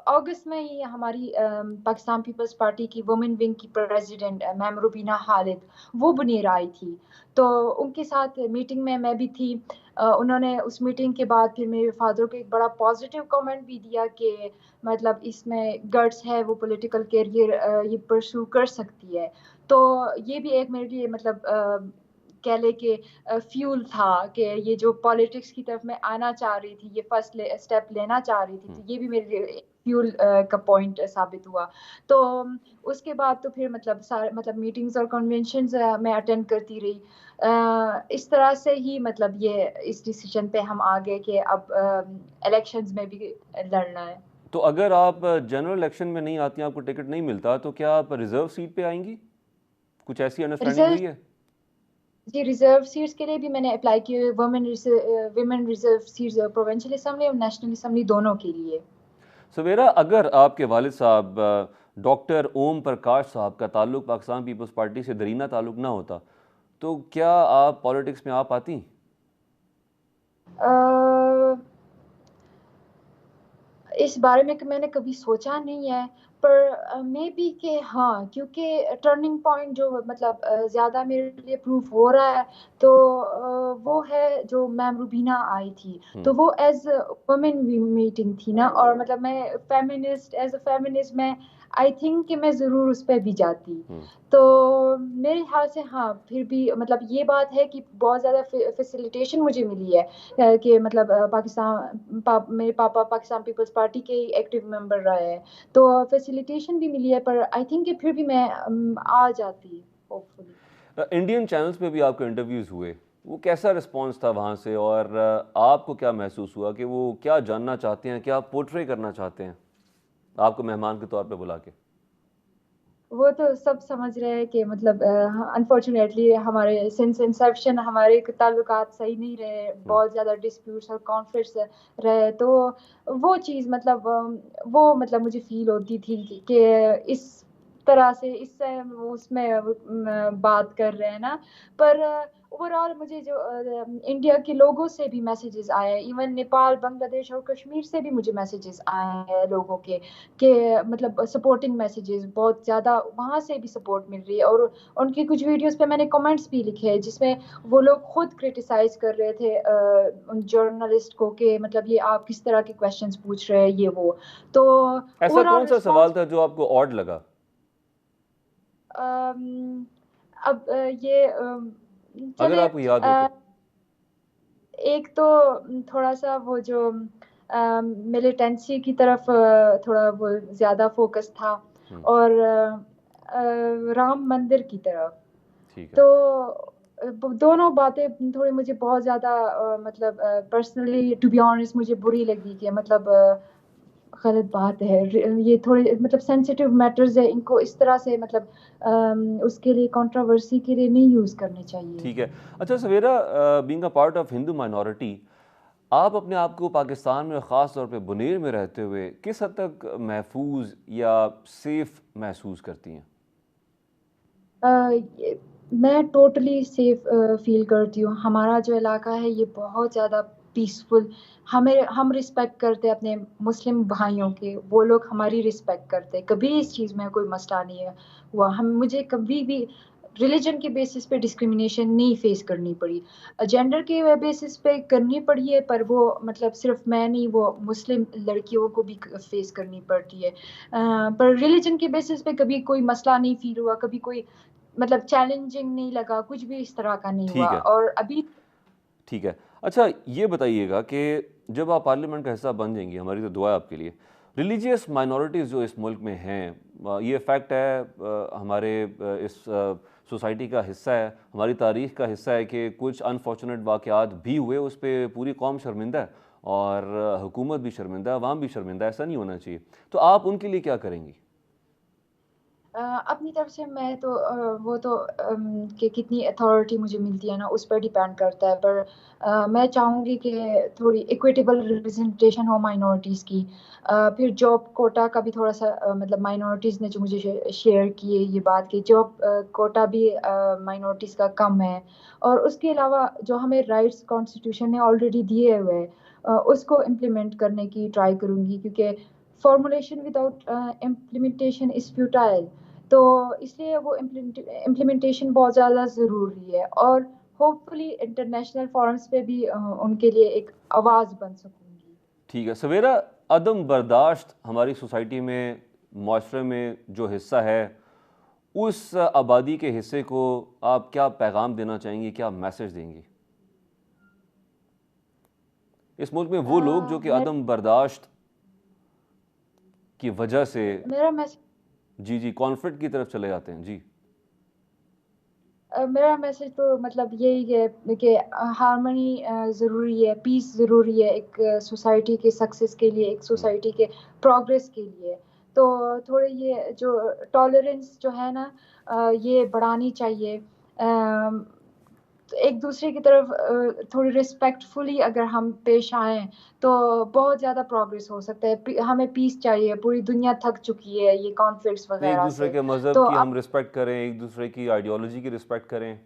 Speaker 6: अगस्त में ही हमारी पाकिस्तान पीपल्स पार्टी की वुमेन विंग की प्रेसिडेंट मैम रुबीना खालिद, वो बनीर आई थी। तो उनके साथ मीटिंग में मैं भी थी। उन्होंने उस मीटिंग के बाद फिर मेरे फादर को एक बड़ा पॉजिटिव कमेंट भी दिया कि मतलब इसमें गट्स है, वो पॉलिटिकल करियर ये परस्यू कर सकती है। तो ये भी एक मेरे लिए मतलब कह लें कि फ्यूल था कि ये जो पॉलिटिक्स की तरफ मैं आना चाह रही थी, ये फर्स्ट स्टेप लेना चाह रही थी, तो ये भी मेरे लिए फ्यूल का पॉइंट साबित हुआ। तो उसके बाद तो फिर मतलब सारे मतलब मीटिंग्स और कन्वेंशंस मैं अटेंड करती रही। इस तरह से ही मतलब ये इस डिसीजन पे हम आ गए कि अब इलेक्शंस में भी लड़ना है।
Speaker 1: तो अगर आप जनरल इलेक्शन में नहीं आती, आपको टिकट नहीं मिलता, तो क्या आप रिजर्व सीट पे आएंगी? कुछ ऐसी अंडरस्टैंडिंग
Speaker 6: रिजर्व
Speaker 1: हुई है?
Speaker 6: जी, रिजर्व सीट्स के लिए भी मैंने अप्लाई किए, women reserve seats provincial assembly और नेशनल असेंबली दोनों के लिए।
Speaker 1: सवेरा, अगर आपके वालिद साहब डॉक्टर ओम प्रकाश साहब का ताल्लुक़ पाकिस्तान पीपल्स पार्टी से दरीना ताल्लुक़ ना होता, तो क्या आप पॉलिटिक्स में आ पाती?
Speaker 6: अ, इस बारे में मैंने कभी सोचा नहीं है, पर मे बी कि हाँ, क्योंकि टर्निंग पॉइंट जो मतलब ज़्यादा मेरे लिए प्रूफ हो रहा है, तो वो है जो मैम रुबीना आई थी। तो
Speaker 1: हम्म।
Speaker 6: वो एज वुमेन मीटिंग थी ना, और मतलब मैं फेमिनिस्ट, एज अ फेमिनिस्ट मैं आई थिंक कि मैं ज़रूर उस पर भी जाती। तो मेरे ख्याल से हाँ, फिर भी मतलब ये बात है कि बहुत ज़्यादा फैसिलिटेशन मुझे मिली है कि मतलब मेरे पापा पाकिस्तान पीपल्स पार्टी के ही एक्टिव मेंबर रहे हैं, तो फैसिलिटेशन भी मिली है, पर आई थिंक कि फिर भी मैं आ जाती होपफुली।
Speaker 1: इंडियन चैनल्स पे भी आपके इंटरव्यूज़ हुए, वो कैसा रिस्पॉन्स था वहाँ से, और आपको क्या महसूस हुआ कि वो क्या जानना चाहते हैं, क्या पोर्ट्रे करना चाहते हैं आपको मेहमान के तौर पे बुला के?
Speaker 6: वो तो सब समझ रहे हैं कि मतलब अनफॉर्चुनेटली हमारे सिंस इंसेप्शन हमारे ताल्लुकात सही नहीं रहे, बहुत ज़्यादा डिस्प्यूट्स और कॉन्फ्लिक्ट्स रहे, तो वो चीज़ मतलब वो मतलब मुझे फील होती थी कि इस तरह से इससे उसमें बात कर रहे हैं ना, पर ओवरऑल मुझे जो इंडिया के लोगों से भी मैसेजेस आए हैं, इवन नेपाल बांग्लादेश और कश्मीर से भी मुझे मैसेजेस आए हैं लोगों के मतलब सपोर्टिंग मैसेजेस बहुत ज़्यादा वहाँ से भी सपोर्ट मिल रही है, और उनकी कुछ वीडियोस पे मैंने कमेंट्स भी लिखे हैं जिसमें वो लोग खुद क्रिटिसाइज कर रहे थे उन जर्नलिस्ट को कि मतलब ये आप किस तरह के क्वेश्चंस पूछ रहे हैं ये वो, तो
Speaker 1: ऐसा
Speaker 6: ओवरऑल
Speaker 1: कौन सा
Speaker 6: रिस्पॉन्स।
Speaker 1: सवाल था जो आपको ऑड लगा?
Speaker 6: अब ये
Speaker 1: अगर
Speaker 6: चलिए,
Speaker 1: आपको याद हो तो।
Speaker 6: एक तो थोड़ा सा वो जो मिलिटेंसी की तरफ थोड़ा वो ज़्यादा फोकस था, और राम मंदिर की तरफ,
Speaker 1: ठीक है।
Speaker 6: तो दोनों बातें थोड़ी मुझे बहुत ज़्यादा मतलब पर्सनली टू बी ऑनेस्ट मुझे बुरी लगी कि मतलब गलत बात है, ये थोड़े मतलब सेंसिटिव मैटर्स है, इनको इस तरह से मतलब उसके लिए कंट्रोवर्सी के लिए नहीं यूज़ करने चाहिए।
Speaker 1: ठीक है। अच्छा Savera, being a part of Hindu minority, आप अपने आप को पाकिस्तान में ख़ास तौर पे बुनेर में रहते हुए किस हद तक महफूज या सेफ महसूस करती हैं?
Speaker 6: मैं टोटली सेफ फील करती हूँ। हमारा जो इलाका है ये बहुत ज़्यादा पीसफुल, हम रिस्पेक्ट करते हैं अपने मुस्लिम भाइयों के, वो लोग हमारी रिस्पेक्ट करते हैं, कभी इस चीज़ में कोई मसला नहीं है हुआ। हम मुझे कभी भी रिलीजन के बेसिस पे डिस्क्रिमिनेशन नहीं फेस करनी पड़ी, जेंडर के बेसिस पे करनी पड़ी है, पर वो मतलब सिर्फ मैं नहीं, वो मुस्लिम लड़कियों को भी फेस करनी पड़ती है, पर रिलीजन के बेसिस पे कभी कोई मसला नहीं फील हुआ, कभी कोई मतलब चैलेंजिंग नहीं लगा, कुछ भी इस तरह का नहीं हुआ,
Speaker 1: ठीक है।
Speaker 6: और अभी
Speaker 1: ठीक है। अच्छा ये बताइएगा कि जब आप पार्लियामेंट का हिस्सा बन जाएंगी, हमारी तो दुआ है आपके लिए, रिलीजियस माइनॉरिटीज़ जो इस मुल्क में हैं, ये फैक्ट है, हमारे इस सोसाइटी का हिस्सा है, हमारी तारीख़ का हिस्सा है कि कुछ अनफॉर्चुनेट वाक़यात भी हुए, उस पर पूरी कौम शर्मिंदा है और हुकूमत भी शर्मिंदा है, अवाम भी शर्मिंदा है, ऐसा नहीं होना चाहिए। तो आप उनके लिए क्या करेंगी?
Speaker 6: अपनी तरफ से मैं तो वो तो कि कितनी अथॉरिटी मुझे मिलती है ना उस पर डिपेंड करता है, पर मैं चाहूँगी कि थोड़ी इक्विटेबल रिप्रेजेंटेशन हो माइनॉरिटीज़ की। फिर जॉब कोटा का भी थोड़ा सा मतलब माइनॉरिटीज़ ने जो मुझे शेयर किए ये बात कि जॉब कोटा भी माइनॉरिटीज़ का कम है, और उसके अलावा जो हमें राइट्स कॉन्स्टिट्यूशन ने ऑलरेडी दिए हुए हैं उसको इम्प्लीमेंट करने की ट्राई करूँगी, क्योंकि formulation without implementation is futile, तो इसलिए वो इम्प्लीमेंटेशन बहुत ज़्यादा ज़रूरी है, और होपफुली इंटरनेशनल फोरम्स पे भी उनके लिए एक आवाज़ बन सकूंगी।
Speaker 1: ठीक है सवेरा, अदम बर्दाश्त हमारी सोसाइटी में, माशरे में जो हिस्सा है, उस आबादी के हिस्से को आप क्या पैगाम देना चाहेंगी, क्या मैसेज देंगी? इस मुल्क में वो लोग जो कि अदम बर्दाश्त की वजह से
Speaker 6: मेरा मैसेज
Speaker 1: जी जी कॉन्फ्लिक्ट की तरफ चले जाते हैं। जी
Speaker 6: मेरा मैसेज तो मतलब यही है कि हार्मनी ज़रूरी है, पीस ज़रूरी है एक सोसाइटी के सक्सेस के लिए, एक सोसाइटी के प्रोग्रेस के लिए, तो थोड़े ये जो टॉलरेंस जो है ना ये बढ़ानी चाहिए, तो एक दूसरे की तरफ थोड़ी रिस्पेक्टफुली अगर हम पेश आएँ तो बहुत ज़्यादा प्रोग्रेस हो सकता है। हमें पीस चाहिए, पूरी दुनिया थक चुकी है ये कॉन्फ्लिक्ट्स
Speaker 1: एक
Speaker 6: वगैरह
Speaker 1: दूसरे
Speaker 6: से,
Speaker 1: के मज़हब
Speaker 6: तो
Speaker 1: की हम
Speaker 6: अब
Speaker 1: रिस्पेक्ट करें, एक दूसरे की आइडियोलॉजी की रिस्पेक्ट करें।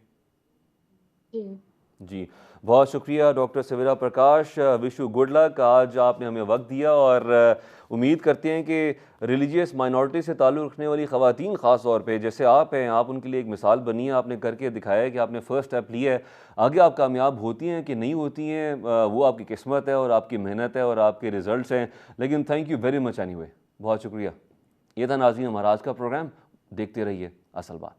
Speaker 6: जी
Speaker 1: जी बहुत शुक्रिया doctor Savera Prakash, wish you good luck. आज आपने हमें वक्त दिया और उम्मीद करते हैं कि रिलीजियस माइनॉरिटी से ताल्लुक़ रखने वाली ख़वातीन ख़ास तौर पे जैसे आप हैं, आप उनके लिए एक मिसाल बनी है, आपने करके दिखाया है कि आपने फ़र्स्ट स्टेप लिया है। आगे आप कामयाब होती हैं कि नहीं होती हैं, वो आपकी किस्मत है और आपकी मेहनत है और आपके रिज़ल्ट हैं, लेकिन thank you very much anyway. बहुत शुक्रिया। ये था नाज़रीन हमारा आज का प्रोग्राम। देखते रहिए असल बात।